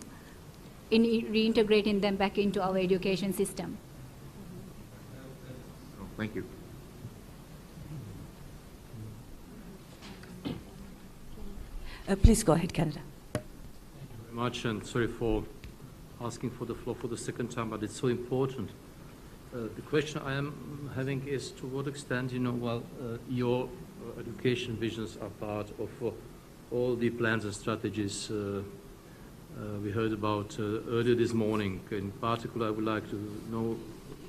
in reintegrating them back into our education system. Oh, thank you. Please go ahead, Canada. Thank you very much, and sorry for asking for the floor for the second time, but it's so important. The question I am having is to what extent, your education visions are part of all the plans and strategies we heard about earlier this morning. In particular, I would like to know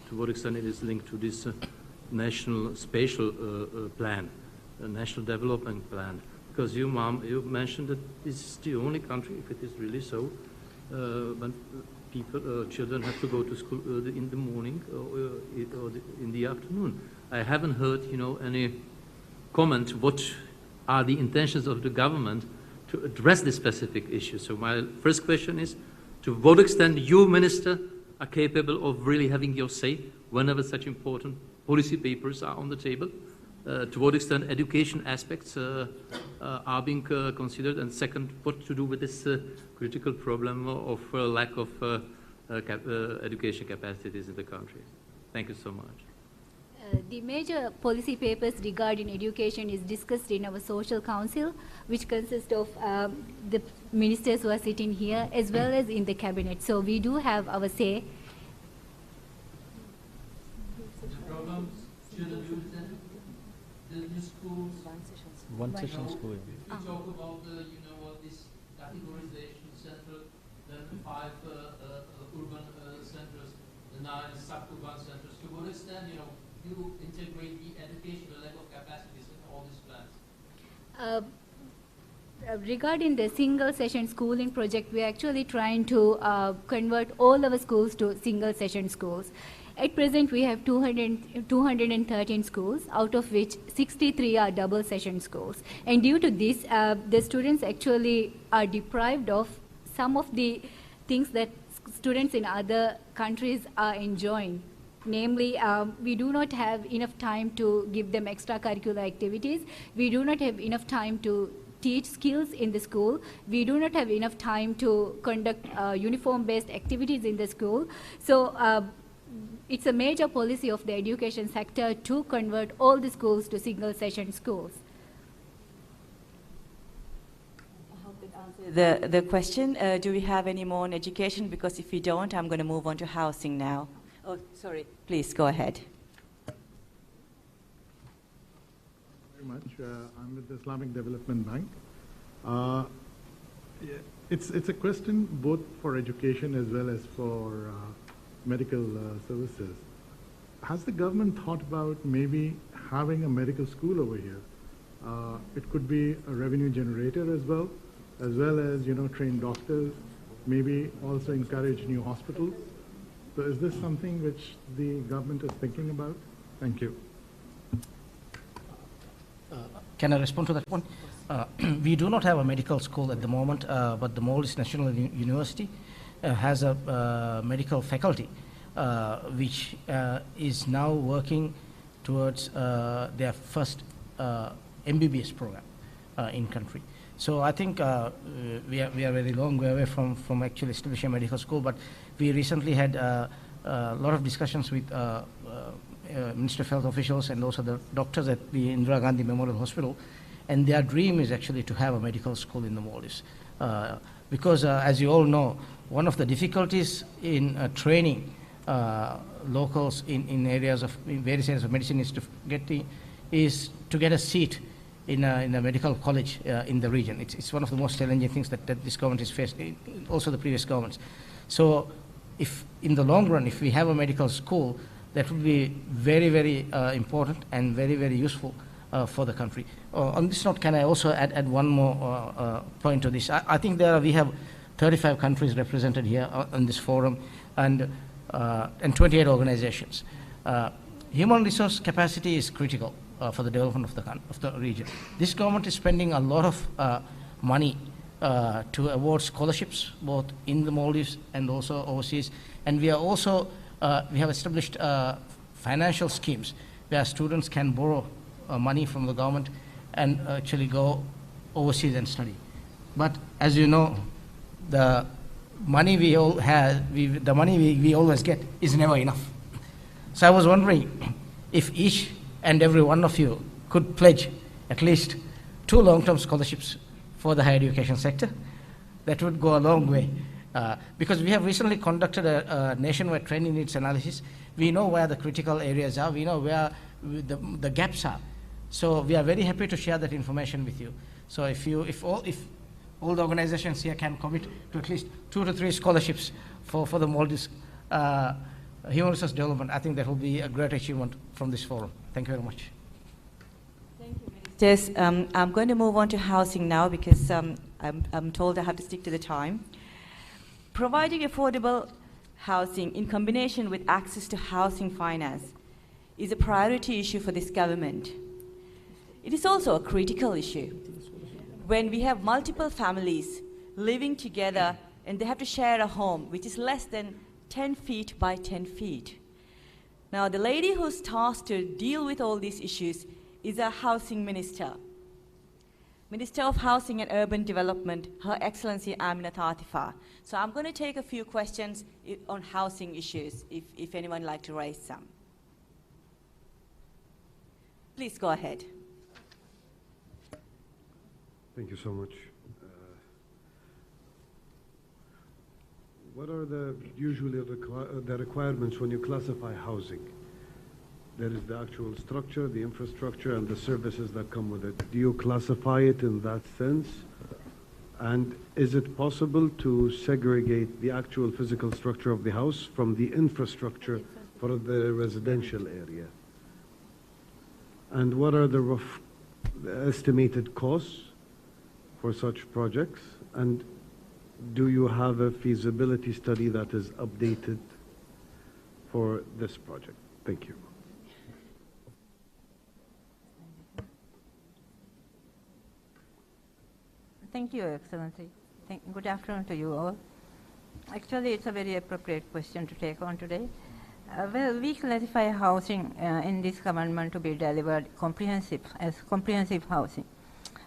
to what extent it is linked to this national spatial plan, a national development plan. Because you mentioned that this is the only country, if it is really so, when children have to go to school in the morning or in the afternoon. I haven't heard, any comment what are the intentions of the government to address this specific issue. So my first question is, to what extent you, Minister, are capable of really having your say whenever such important policy papers are on the table? To what extent education aspects are being considered? And second, what to do with this critical problem of lack of education capacities in the country? Thank you so much. The major policy papers regarding education is discussed in our social council, which consists of the ministers who are sitting here as well as in the cabinet. So we do have our say. The schools. One session school. We talk about this categorization center, then the 5 urban centers, the 9 suburban centers. To what extent, you integrate the educational level of capacities in all these plans? Regarding the single session schooling project, we are actually trying to convert all our schools to single session schools. At present, we have 213 schools, out of which 63 are double session schools. And due to this, the students actually are deprived of some of the things that students in other countries are enjoying. Namely, we do not have enough time to give them extracurricular activities. We do not have enough time to teach skills in the school. We do not have enough time to conduct uniform-based activities in the school. So it's a major policy of the education sector to convert all the schools to single session schools. I hope it answers the question. Do we have any more on education? Because if we don't, I'm going to move on to housing now. Oh, sorry. Please go ahead. Very much. I'm with the Islamic Development Bank. It's a question both for education as well as for medical services. Has the government thought about maybe having a medical school over here? It could be a revenue generator as well as train doctors, maybe also encourage new hospitals. So is this something which the government is thinking about? Thank you. Can I respond to that one? We do not have a medical school at the moment, but the Maldives National University has a medical faculty which is now working towards their first MBBS program in country. So I think we are very long way away from actually establishing a medical school, but we recently had a lot of discussions with Ministry of Health officials and also the doctors at the Indira Gandhi Memorial Hospital, and their dream is actually to have a medical school in the Maldives. Because as you all know, one of the difficulties in training locals in various areas of medicine is to get a seat in a medical college in the region. It's one of the most challenging things that this government has faced, also the previous governments. So if in the long run, if we have a medical school, that would be very, very important and very, very useful for the country. On this note, can I also add one more point to this? I think we have 35 countries represented here on this forum and 28 organizations. Human resource capacity is critical for the development of the region. This government is spending a lot of money to award scholarships, both in the Maldives and also overseas. And we are also, we have established financial schemes where students can borrow money from the government and actually go overseas and study. But as you know, the money we all have, the money we always get is never enough. So I was wondering if each and every one of you could pledge at least 2 long-term scholarships for the higher education sector. That would go a long way. Because we have recently conducted a nationwide training needs analysis. We know where the critical areas are. We know where the gaps are. So we are very happy to share that information with you. So if all the organizations here can commit to at least 2 to 3 scholarships for the Maldives human resource development, I think that will be a great achievement from this forum. Thank you very much. Thank you, Ministers. I'm going to move on to housing now because I'm told I have to stick to the time. Providing affordable housing in combination with access to housing finance is a priority issue for this government. It is also a critical issue. When we have multiple families living together and they have to share a home which is less than 10 feet by 10 feet. Now, the lady who's tasked to deal with all these issues is our housing minister. Minister of Housing and Urban Development, Her Excellency Aminat Atifa. So I'm going to take a few questions on housing issues, if anyone would like to raise some. Please go ahead. Thank you so much. What are usually the requirements when you classify housing? There is the actual structure, the infrastructure, and the services that come with it. Do you classify it in that sense? And is it possible to segregate the actual physical structure of the house from the infrastructure for the residential area? And what are the estimated costs for such projects? And do you have a feasibility study that is updated for this project? Thank you. Thank you, Your Excellency. Good afternoon to you all. Actually, it's a very appropriate question to take on today. Well, we classify housing in this government to be delivered as comprehensive housing,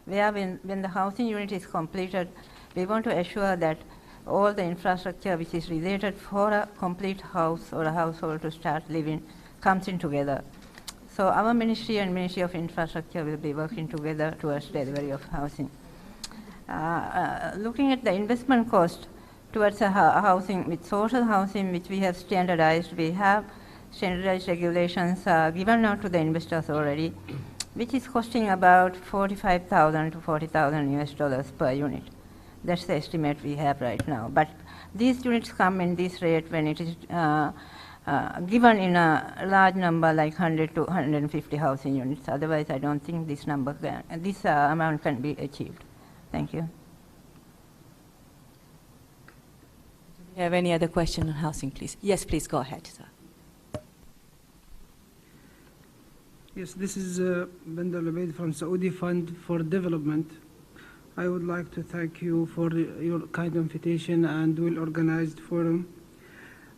where when the housing unit is completed, we want to assure that all the infrastructure which is related for a complete house or a household to start living comes in together. So our ministry and Ministry of Infrastructure will be working together towards delivery of housing. Looking at the investment cost towards a housing, with social housing which we have standardized, we have standardized regulations given out to the investors already, which is costing about $45,000 to $40,000 per unit. That's the estimate we have right now. But these units come in this rate when it is given in a large number like 100 to 150 housing units. Otherwise, I don't think this amount can be achieved. Thank you. Do you have any other question on housing, please? Yes, please go ahead, sir. Yes, this is Bandar Labeid from Saudi Fund for Development. I would like to thank you for your kind invitation and well-organized forum.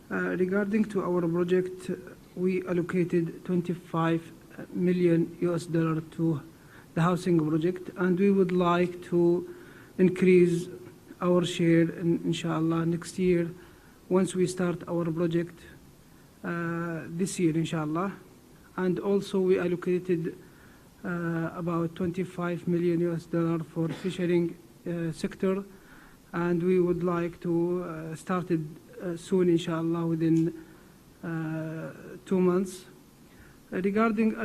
Regarding to our project, we allocated $25 million to the housing project, and we would like to increase our share, inshallah, next year once we start our project this year, inshallah. And also we allocated about 25 million US dollar for fishing sector, and we would like to start it soon, inshallah, within 2 months. Regarding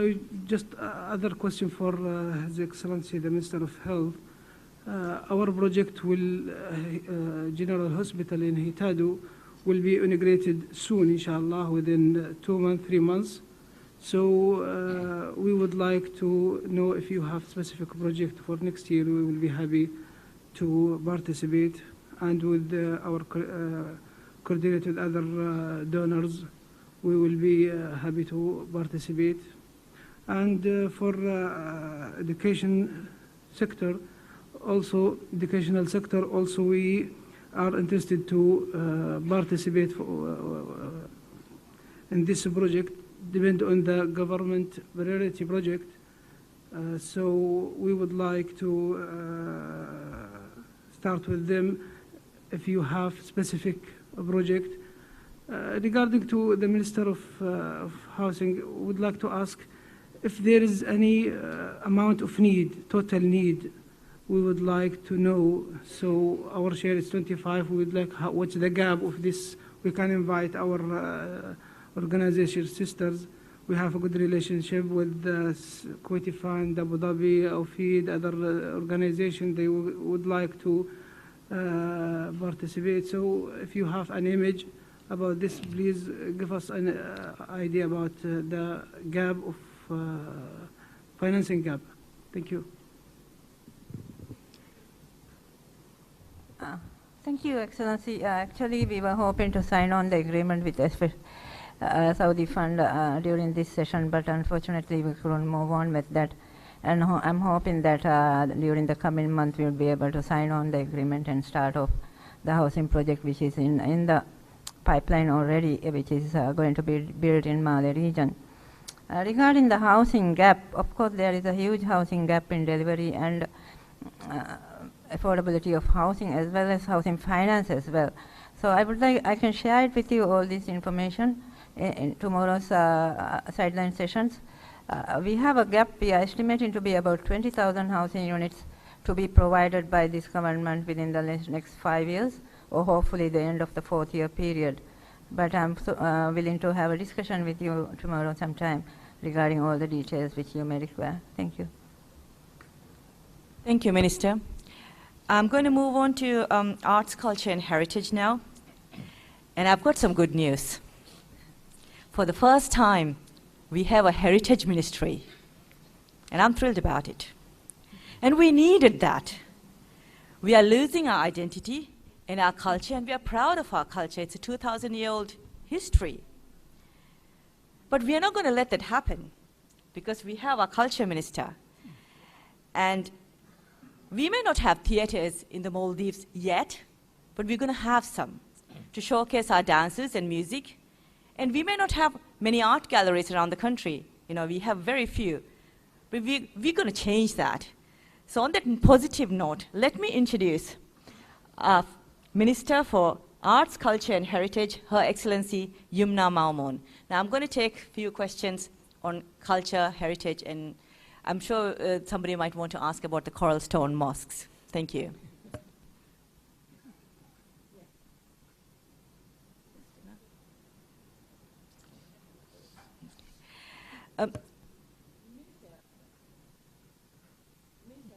just other question for His Excellency the Minister of Health, our project will General Hospital in Hitadu will be integrated soon, inshallah, within 2 months, 3 months. So we would like to know if you have specific project for next year. We will be happy to participate, and with our coordinate with other donors, we will be happy to participate. And for education sector, also educational sector, also we are interested to participate in this project, depend on the government priority project. So we would like to start with them if you have specific project. Regarding to the Minister of Housing, would like to ask if there is any amount of need, total need, we would like to know. So our share is 25. We would like what's the gap of this. We can invite our organization sisters. We have a good relationship with the Kuwaiti Fund, Abu Dhabi, Ofid, other organizations. They would like to participate. So if you have an image about this, please give us an idea about the gap of financing gap. Thank you. Thank you, Excellency. Actually, we were hoping to sign on the agreement with Saudi Fund during this session, but unfortunately we couldn't move on with that. And I'm hoping that during the coming month we'll be able to sign on the agreement and start off the housing project, which is in the pipeline already, which is going to be built in Mali region. Regarding the housing gap, of course there is a huge housing gap in delivery and affordability of housing as well as housing finance as well. So I can share it with you all this information in tomorrow's sideline sessions. We have a gap. We are estimating to be about 20,000 housing units to be provided by this government within the next 5 years, or hopefully the end of the 4th year period. But I'm willing to have a discussion with you tomorrow sometime regarding all the details which you may require. Thank you. Thank you, Minister. I'm going to move on to arts, culture, and heritage now. And I've got some good news. For the first time, we have a heritage ministry. And I'm thrilled about it. And we needed that. We are losing our identity and our culture, and we are proud of our culture. It's a 2,000-year-old history. But we are not going to let that happen, because we have our culture minister. And we may not have theaters in the Maldives yet, but we're going to have some to showcase our dances and music. And we may not have many art galleries around the country. You know, we have very few. But we're going to change that. So on that positive note, let me introduce our Minister for Arts, Culture and Heritage, Her Excellency Yumna Maumon. Now I'm going to take a few questions on culture, heritage, and I'm sure somebody might want to ask about the Coral Stone Mosques. Thank you.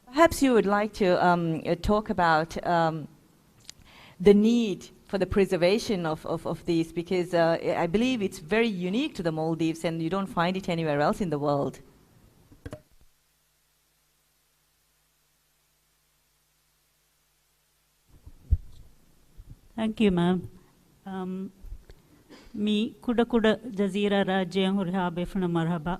Perhaps you would like to talk about the need for the preservation of these, because I believe it's very unique to the Maldives and you don't find it anywhere else in the world. Thank you, ma'am. Me kuda kuda jazira rajya hurhabefna marhaba.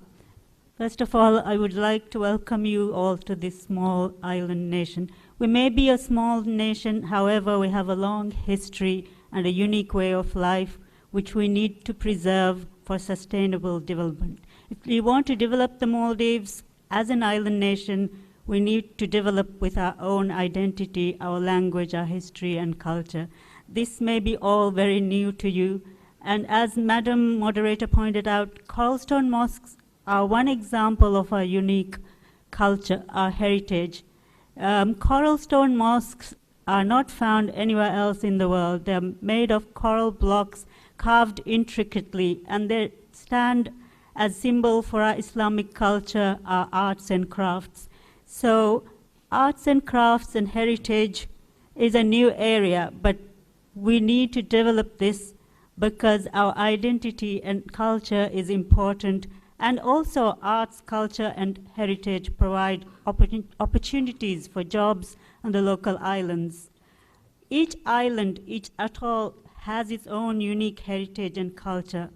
First of all, I would like to welcome you all to this small island nation. We may be a small nation, however, we have a long history and a unique way of life which we need to preserve for sustainable development. If we want to develop the Maldives as an island nation, we need to develop with our own identity, our language, our history and culture. This may be all very new to you, and as Madam Moderator pointed out, Coral Stone Mosques are one example of a unique culture, our heritage. Coral stone mosques are not found anywhere else in the world. They're made of coral blocks carved intricately, and they stand as symbol for our Islamic culture, our arts and crafts. So arts and crafts and heritage is a new area, but we need to develop this because our identity and culture is important, and also arts, culture, and heritage provide opportunities for jobs on the local islands. Each island, each atoll has its own unique heritage and culture,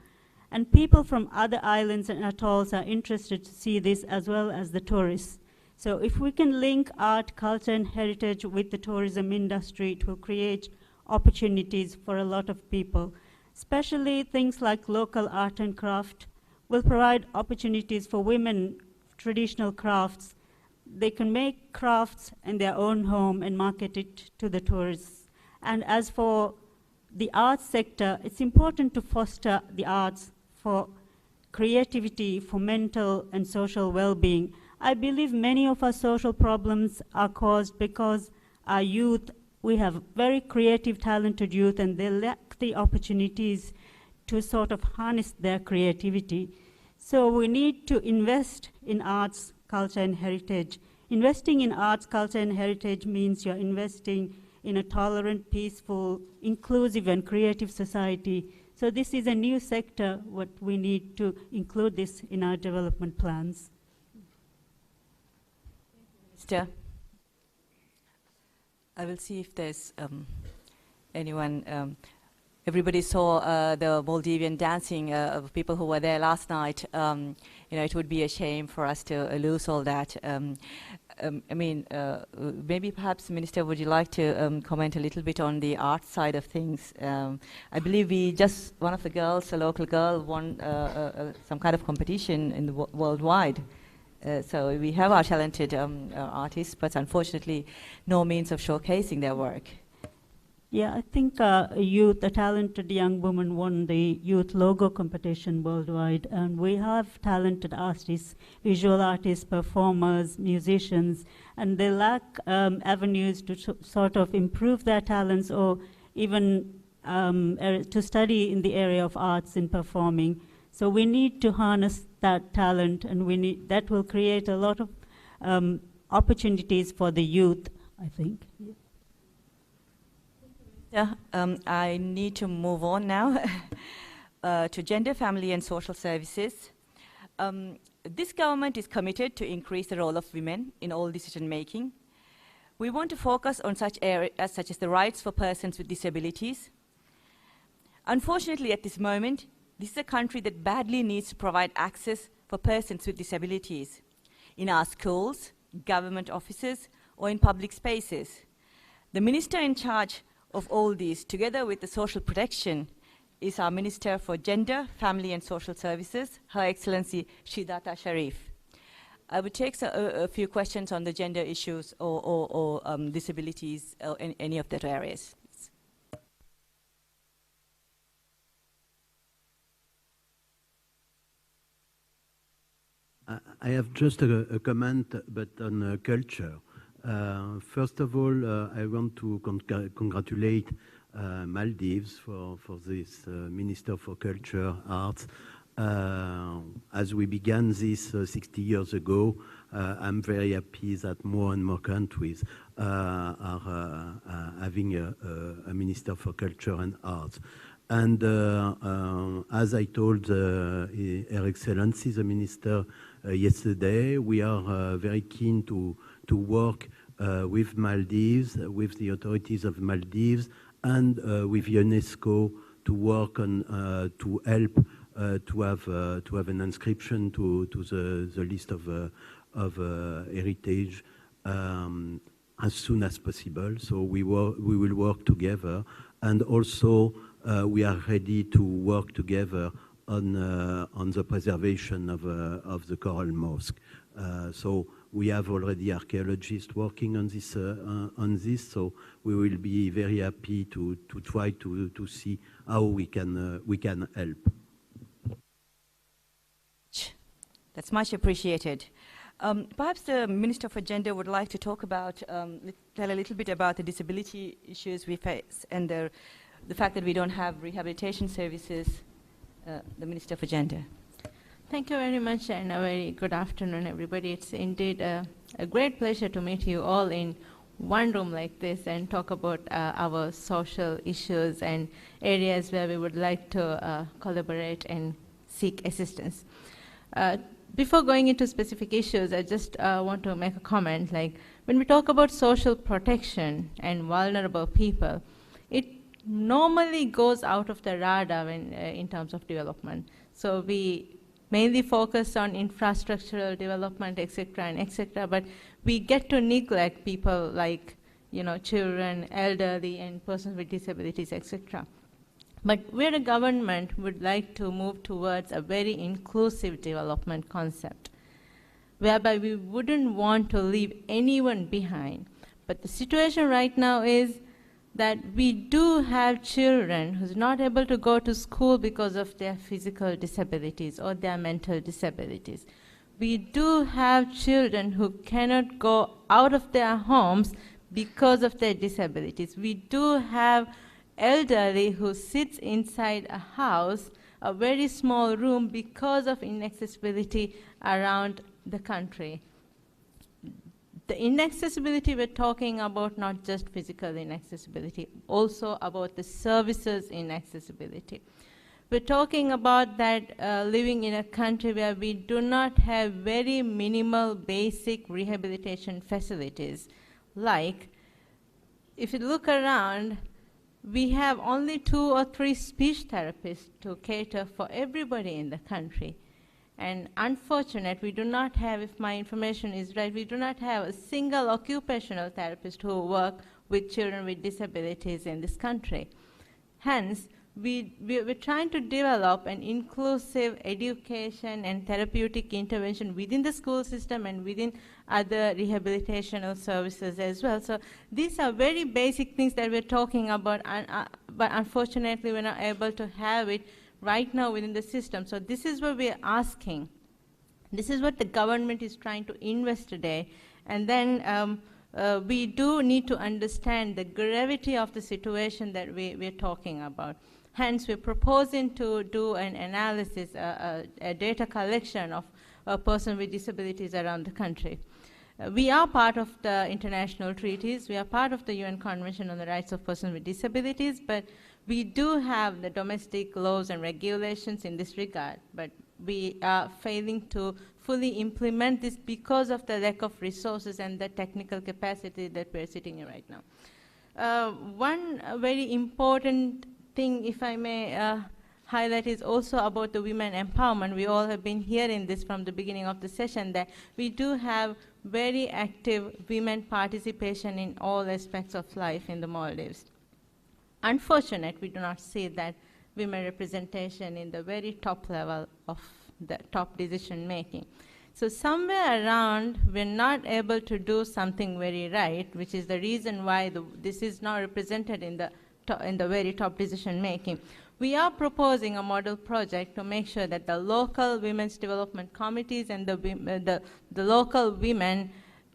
and people from other islands and atolls are interested to see this as well as the tourists. So if we can link art, culture, and heritage with the tourism industry, it will create opportunities for a lot of people. Especially things like local art and craft will provide opportunities for women, traditional crafts. They can make crafts in their own home and market it to the tourists. And as for the arts sector, it's important to foster the arts for creativity, for mental and social well-being. I believe many of our social problems are caused because our youth, we have very creative, talented youth, and they lack the opportunities to sort of harness their creativity. So we need to invest in arts, culture, and heritage. Investing in arts, culture, and heritage means you're investing in a tolerant, peaceful, inclusive, and creative society. So this is a new sector, what we need to include this in our development plans. Minister, I will see if there's anyone. Everybody saw the Maldivian dancing of people who were there last night. It would be a shame for us to lose all that. Maybe perhaps, Minister, would you like to comment a little bit on the art side of things? I believe one of the girls, a local girl, won some kind of competition in the worldwide. So we have our talented artists, but unfortunately, no means of showcasing their work. Yeah, I think a talented young woman won the youth logo competition worldwide, and we have talented artists, visual artists, performers, musicians, and they lack avenues to sort of improve their talents or even to study in the area of arts and performing. So we need to harness that talent, and that will create a lot of opportunities for the youth, I think. Yeah, I need to move on now to gender, family, and social services. This government is committed to increase the role of women in all decision making. We want to focus on such areas such as the rights for persons with disabilities. Unfortunately, at this moment, this is a country that badly needs to provide access for persons with disabilities in our schools, government offices, or in public spaces. The minister in charge of all these, together with the social protection, is our Minister for Gender, Family and Social Services, Her Excellency Shidata Sharif. I would take a few questions on the gender issues or disabilities or in any of that areas. I have just a comment, but on culture. First of all, I want to congratulate Maldives for this Minister for Culture, Arts. As we began this 60 years ago, I'm very happy that more and more countries are having a Minister for Culture and Arts. And as I told Her Excellency, the Minister, yesterday, we are very keen to work with Maldives, with the authorities of Maldives, and with UNESCO to work on to help to have an inscription to the list of heritage as soon as possible. So we will work together, and also we are ready to work together on the preservation of the Coral Mosque. So we have already archaeologists working on this. So we will be very happy to try to see how we can help. That's much appreciated. Perhaps the Minister for Gender would like to talk about, tell a little bit about the disability issues we face and the fact that we don't have rehabilitation services. The Minister for Gender. Thank you very much, and a very good afternoon, everybody. It's indeed a great pleasure to meet you all in one room like this and talk about our social issues and areas where we would like to collaborate and seek assistance. Before going into specific issues, I just want to make a comment. Like, when we talk about social protection and vulnerable people, it normally goes out of the radar when, in terms of development. So we mainly focus on infrastructural development, etc., but we get to neglect people like, children, elderly, and persons with disabilities, etc. But where the government would like to move towards a very inclusive development concept, whereby we wouldn't want to leave anyone behind. But the situation right now is that we do have children who's not able to go to school because of their physical disabilities or their mental disabilities. We do have children who cannot go out of their homes because of their disabilities. We do have elderly who sits inside a house, a very small room, because of inaccessibility around the country. The inaccessibility we're talking about, not just physical inaccessibility, also about the services inaccessibility. We're talking about that living in a country where we do not have very minimal basic rehabilitation facilities. Like, if you look around, we have only 2 or 3 speech therapists to cater for everybody in the country. And unfortunately, we do not have, if my information is right, we do not have a single occupational therapist who work with children with disabilities in this country. Hence, we're trying to develop an inclusive education and therapeutic intervention within the school system and within other rehabilitational services as well. So these are very basic things that we're talking about, but unfortunately we're not able to have it right now within the system. So this is what we're asking. This is what the government is trying to invest today. And then we do need to understand the gravity of the situation that we're talking about. Hence, we're proposing to do an analysis, a data collection of persons with disabilities around the country. We are part of the international treaties. We are part of the UN Convention on the Rights of Persons with Disabilities, but we do have the domestic laws and regulations in this regard, but we are failing to fully implement this because of the lack of resources and the technical capacity that we're sitting in right now. One very important thing, if I may highlight, is also about the women empowerment. We all have been hearing this from the beginning of the session, that we do have very active women participation in all aspects of life in the Maldives. Unfortunately, we do not see that women representation in the very top level of the top decision making. So somewhere around, we're not able to do something very right, which is the reason why this is not represented in the very top decision making. We are proposing a model project to make sure that the local women's development committees and the local women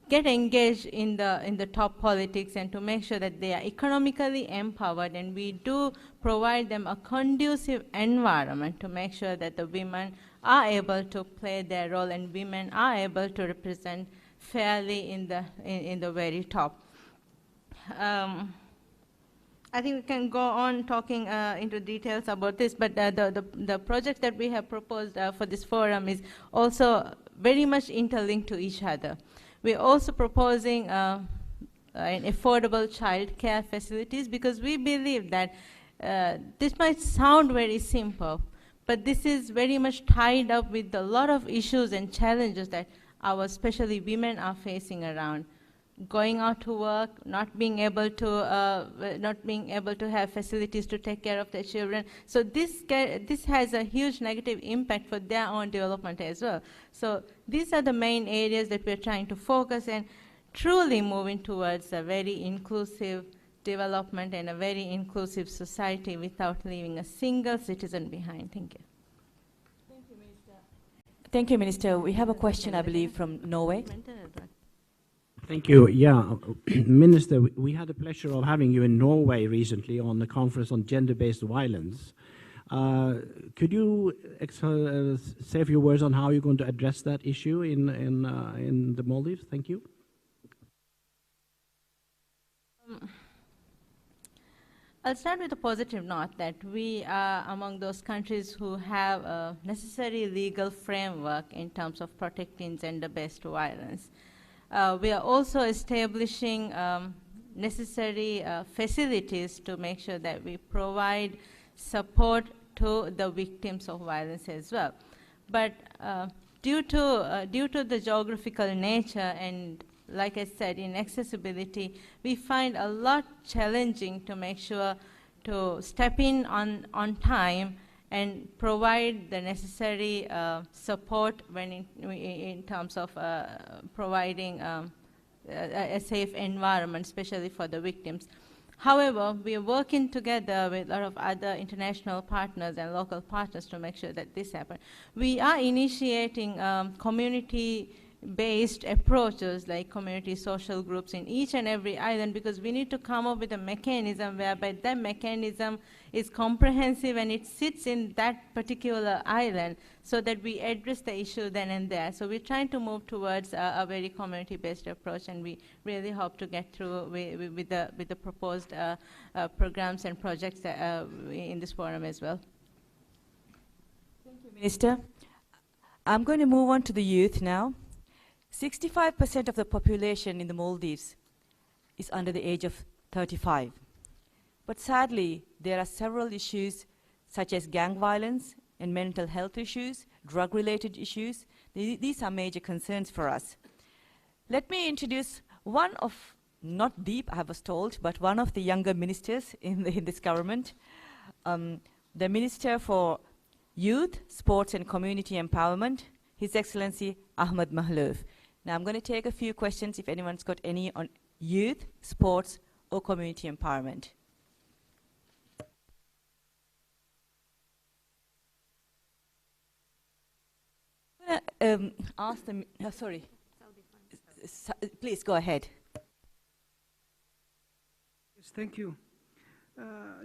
get engaged in the top politics, and to make sure that they are economically empowered, and we do provide them a conducive environment to make sure that the women are able to play their role and women are able to represent fairly in the very top. I think we can go on talking into details about this, but the project that we have proposed for this forum is also very much interlinked to each other. We're also proposing an affordable child care facilities, because we believe that this might sound very simple, but this is very much tied up with a lot of issues and challenges that our especially women are facing around. Going out to work, not being able to have facilities to take care of their children. So this has a huge negative impact for their own development as well. So these are the main areas that we're trying to focus and truly moving towards a very inclusive development and a very inclusive society without leaving a single citizen behind. Thank you. Thank you, Minister. We have a question, I believe, from Norway. Thank you. Yeah, Minister, we had the pleasure of having you in Norway recently on the conference on gender-based violence. Could you say a few words on how you're going to address that issue in the Maldives? Thank you. I'll start with a positive note that we are among those countries who have a necessary legal framework in terms of protecting gender-based violence. We are also establishing necessary facilities to make sure that we provide support to the victims of violence as well. But due to the geographical nature and, like I said, inaccessibility, we find a lot challenging to make sure to step in on time and provide the necessary support when in terms of providing a safe environment, especially for the victims. However, we are working together with a lot of other international partners and local partners to make sure that this happens. We are initiating community-based approaches like community social groups in each and every island, because we need to come up with a mechanism whereby that mechanism is comprehensive and it sits in that particular island so that we address the issue then and there. So we're trying to move towards a very community-based approach, and we really hope to get through with the proposed programs and projects in this forum as well. Thank you, Minister. I'm going to move on to the youth now. 65% of the population in the Maldives is under the age of 35. But sadly, there are several issues such as gang violence and mental health issues, drug-related issues. These are major concerns for us. Let me introduce one of, not the, I was told, but one of the younger ministers in this government, the Minister for Youth, Sports and Community Empowerment, His Excellency Ahmed Mahloof. Now I'm going to take a few questions if anyone's got any on youth, sports or community empowerment. I'm going to ask them, sorry, please go ahead. Yes, thank you.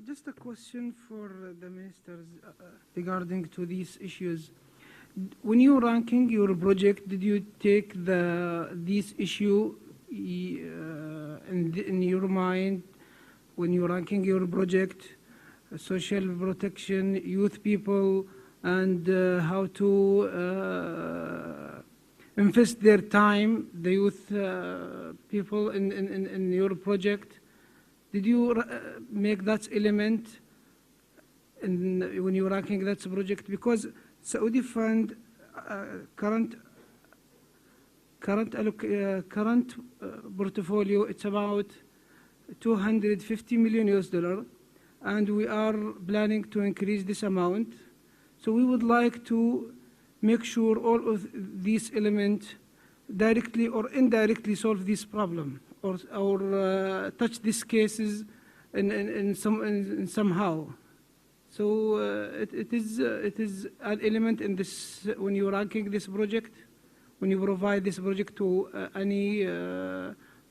Just a question for the ministers regarding to these issues. When you're ranking your project, did you take this issue in your mind when you're ranking your project, social protection, youth people, and how to invest their time, the youth people in your project? Did you make that element when you're ranking that project? Because Saudi fund current portfolio, it's about $250 million, and we are planning to increase this amount. So we would like to make sure all of these elements directly or indirectly solve this problem, or touch these cases in somehow. So it is an element in this when you're ranking this project, when you provide this project to any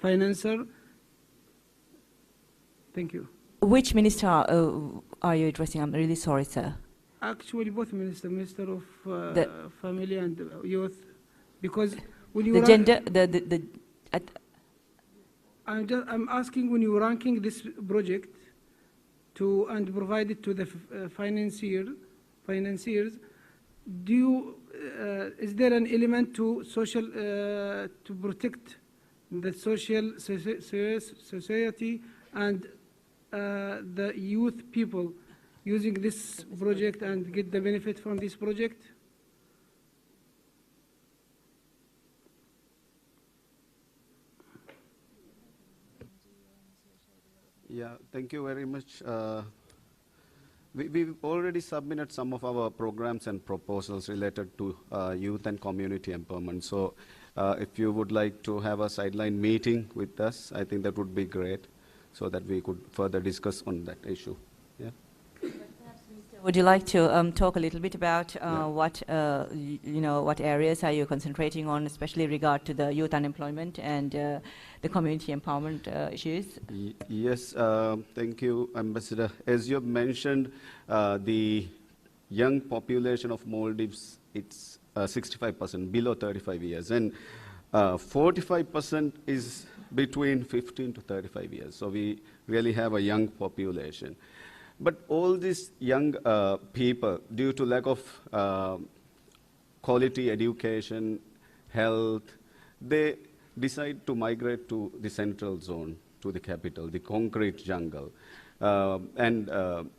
financer. Thank you. Which minister are you addressing? I'm really sorry, sir. Actually, both Minister of Family and Youth, because when you the gender, I'm asking, when you're ranking this project and provide it to the financiers, do you is there an element to social to protect the social society and the youth people using this project and get the benefit from this project? Yeah, thank you very much. We've already submitted some of our programs and proposals related to youth and community empowerment. So if you would like to have a sideline meeting with us, I think that would be great, so that we could further discuss on that issue. Yeah. Perhaps Minister Would you like to talk a little bit about what what areas are you concentrating on, especially regard to the youth unemployment and the community empowerment issues? Yes, thank you, Ambassador. As you have mentioned, the young population of Maldives, it's 65%, below 35 years, and 45% is between 15 to 35 years. So we really have a young population. But all these young people, due to lack of quality education, health, they decide to migrate to the central zone, to the capital, the concrete jungle. And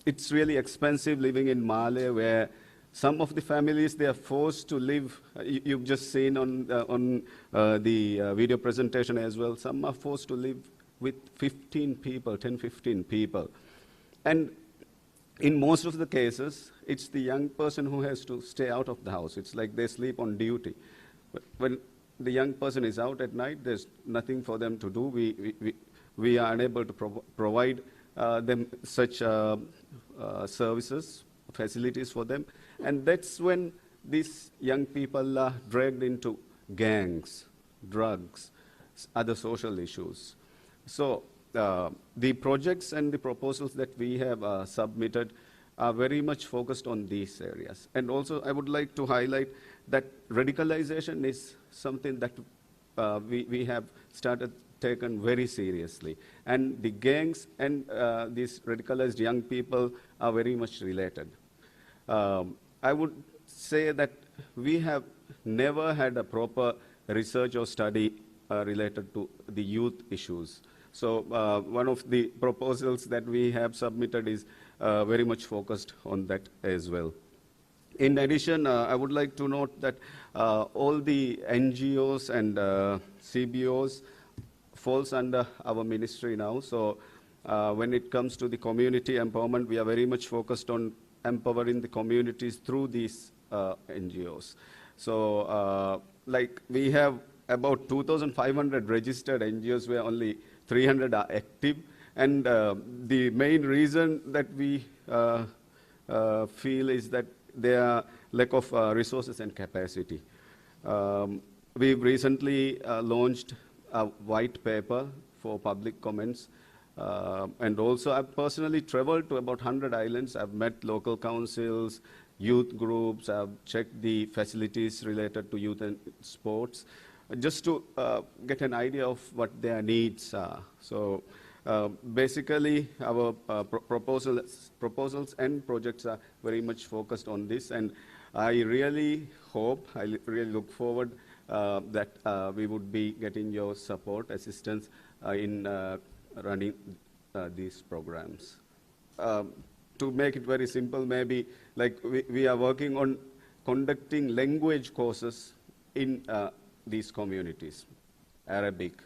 it's really expensive living in Male, where some of the families, they are forced to live, you've just seen on the video presentation as well, some are forced to live with 15 people, 10, 15 people. And in most of the cases, it's the young person who has to stay out of the house. It's like they sleep on duty. But when the young person is out at night, there's nothing for them to do. We are unable to provide them such services, facilities for them. And that's when these young people are dragged into gangs, drugs, other social issues. So the projects and the proposals that we have submitted are very much focused on these areas. And also I would like to highlight that radicalization is something that we have taken very seriously. And the gangs and these radicalized young people are very much related. I would say that we have never had a proper research or study related to the youth issues. So one of the proposals that we have submitted is very much focused on that as well. In addition, I would like to note that all the NGOs and CBOs falls under our ministry now. So when it comes to the community empowerment, we are very much focused on empowering the communities through these NGOs. So like we have about 2,500 registered NGOs where only 300 are active. And the main reason that we feel is that there are lack of resources and capacity. We've recently launched a white paper for public comments. And also I've personally traveled to about 100 islands. I've met local councils, youth groups. I've checked the facilities related to youth and sports, just to get an idea of what their needs are. So basically our proposals and projects are very much focused on this. And I really hope, I really look forward that we would be getting your support, assistance in running these programs. To make it very simple, maybe like we are working on conducting language courses in these communities, Arabic,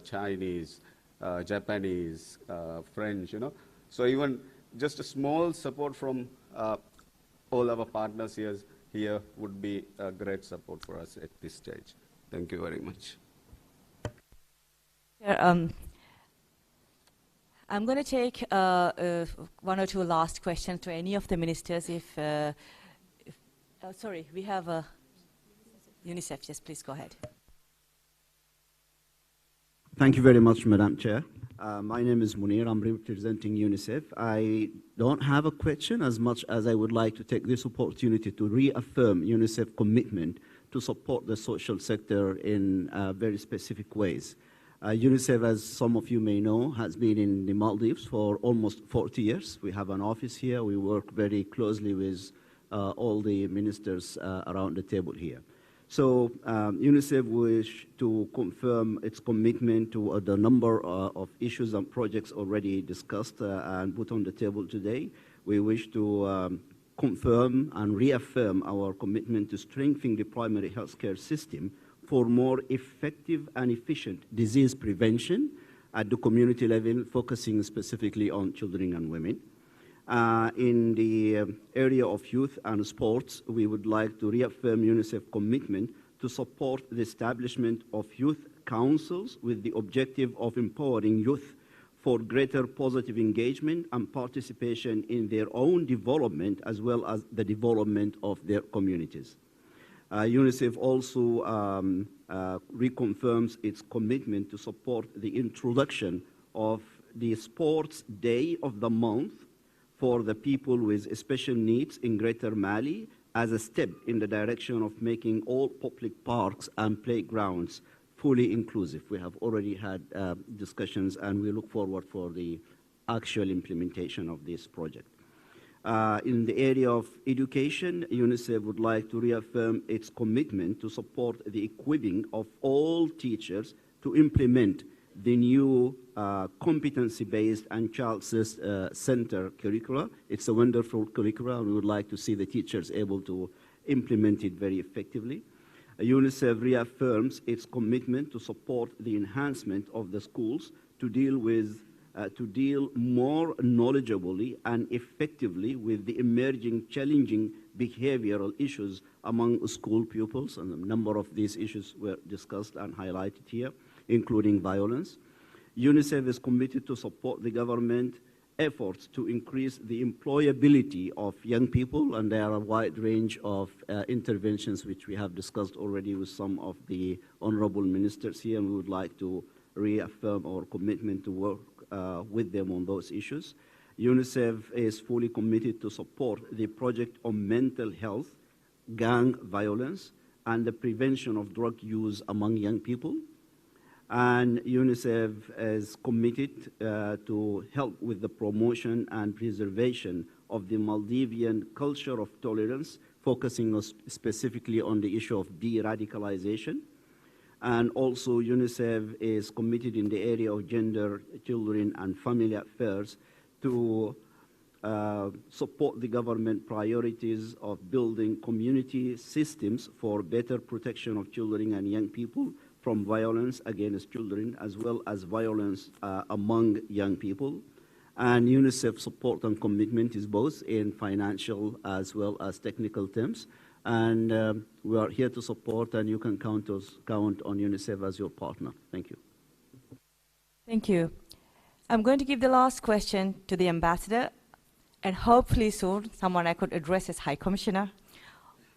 Chinese, Japanese, French, So even just a small support from all our partners here would be a great support for us at this stage. Thank you very much. I'm going to take one or two last questions to any of the ministers. Sorry, we have UNICEF. Yes, please go ahead. Thank you very much, Madam Chair. My name is Munir. I'm representing UNICEF. I don't have a question as much as I would like to take this opportunity to reaffirm UNICEF's commitment to support the social sector in very specific ways. UNICEF, as some of you may know, has been in the Maldives for almost 40 years. We have an office here. We work very closely with all the ministers around the table here. So UNICEF wish to confirm its commitment to the number of issues and projects already discussed and put on the table today. We wish to confirm and reaffirm our commitment to strengthening the primary healthcare system for more effective and efficient disease prevention at the community level, focusing specifically on children and women. In the area of youth and sports, we would like to reaffirm UNICEF's commitment to support the establishment of youth councils with the objective of empowering youth for greater positive engagement and participation in their own development as well as the development of their communities. UNICEF also reconfirms its commitment to support the introduction of the Sports Day of the month for the people with special needs in Greater Mali as a step in the direction of making all public parks and playgrounds fully inclusive. We have already had discussions, and we look forward for the actual implementation of this project. In the area of education, UNICEF would like to reaffirm its commitment to support the equipping of all teachers to implement the new competency-based and child-centered curricula. It's a wonderful curricula, and we would like to see the teachers able to implement it very effectively. UNICEF reaffirms its commitment to support the enhancement of the schools to deal more knowledgeably and effectively with the emerging challenging behavioral issues among school pupils, and a number of these issues were discussed and highlighted here, including violence. UNICEF is committed to support the government efforts to increase the employability of young people, and there are a wide range of interventions which we have discussed already with some of the honorable ministers here, and we would like to reaffirm our commitment to work with them on those issues. UNICEF is fully committed to support the project on mental health, gang violence, and the prevention of drug use among young people. And UNICEF is committed to help with the promotion and preservation of the Maldivian culture of tolerance, focusing specifically on the issue of de-radicalization. And also UNICEF is committed in the area of gender, children, and family affairs to support the government priorities of building community systems for better protection of children and young people from violence against children, as well as violence among young people. And UNICEF support and commitment is both in financial as well as technical terms. And we are here to support, and you can count on UNICEF as your partner. Thank you. Thank you. I'm going to give the last question to the ambassador, and hopefully soon someone I could address as High Commissioner,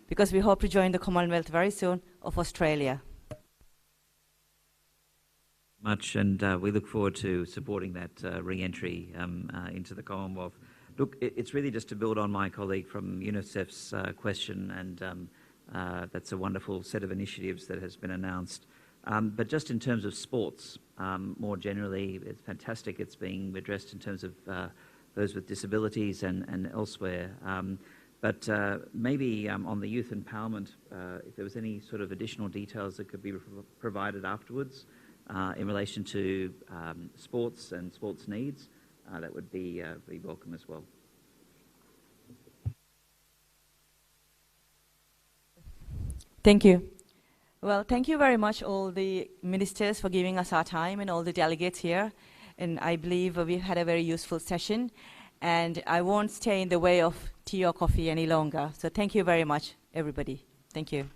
because we hope to join the Commonwealth very soon of Australia. Much, and we look forward to supporting that re-entry into the Commonwealth. Look, it's really just to build on my colleague from UNICEF's question, and that's a wonderful set of initiatives that has been announced. But just in terms of sports, more generally, it's fantastic it's being addressed in terms of those with disabilities and elsewhere. But maybe on the youth empowerment, if there was any sort of additional details that could be provided afterwards, in relation to sports and sports needs, that would be welcome as well. Thank you. Well, thank you very much, all the ministers, for giving us our time, and all the delegates here. And I believe we've had a very useful session, and I won't stay in the way of tea or coffee any longer. So thank you very much, everybody. Thank you.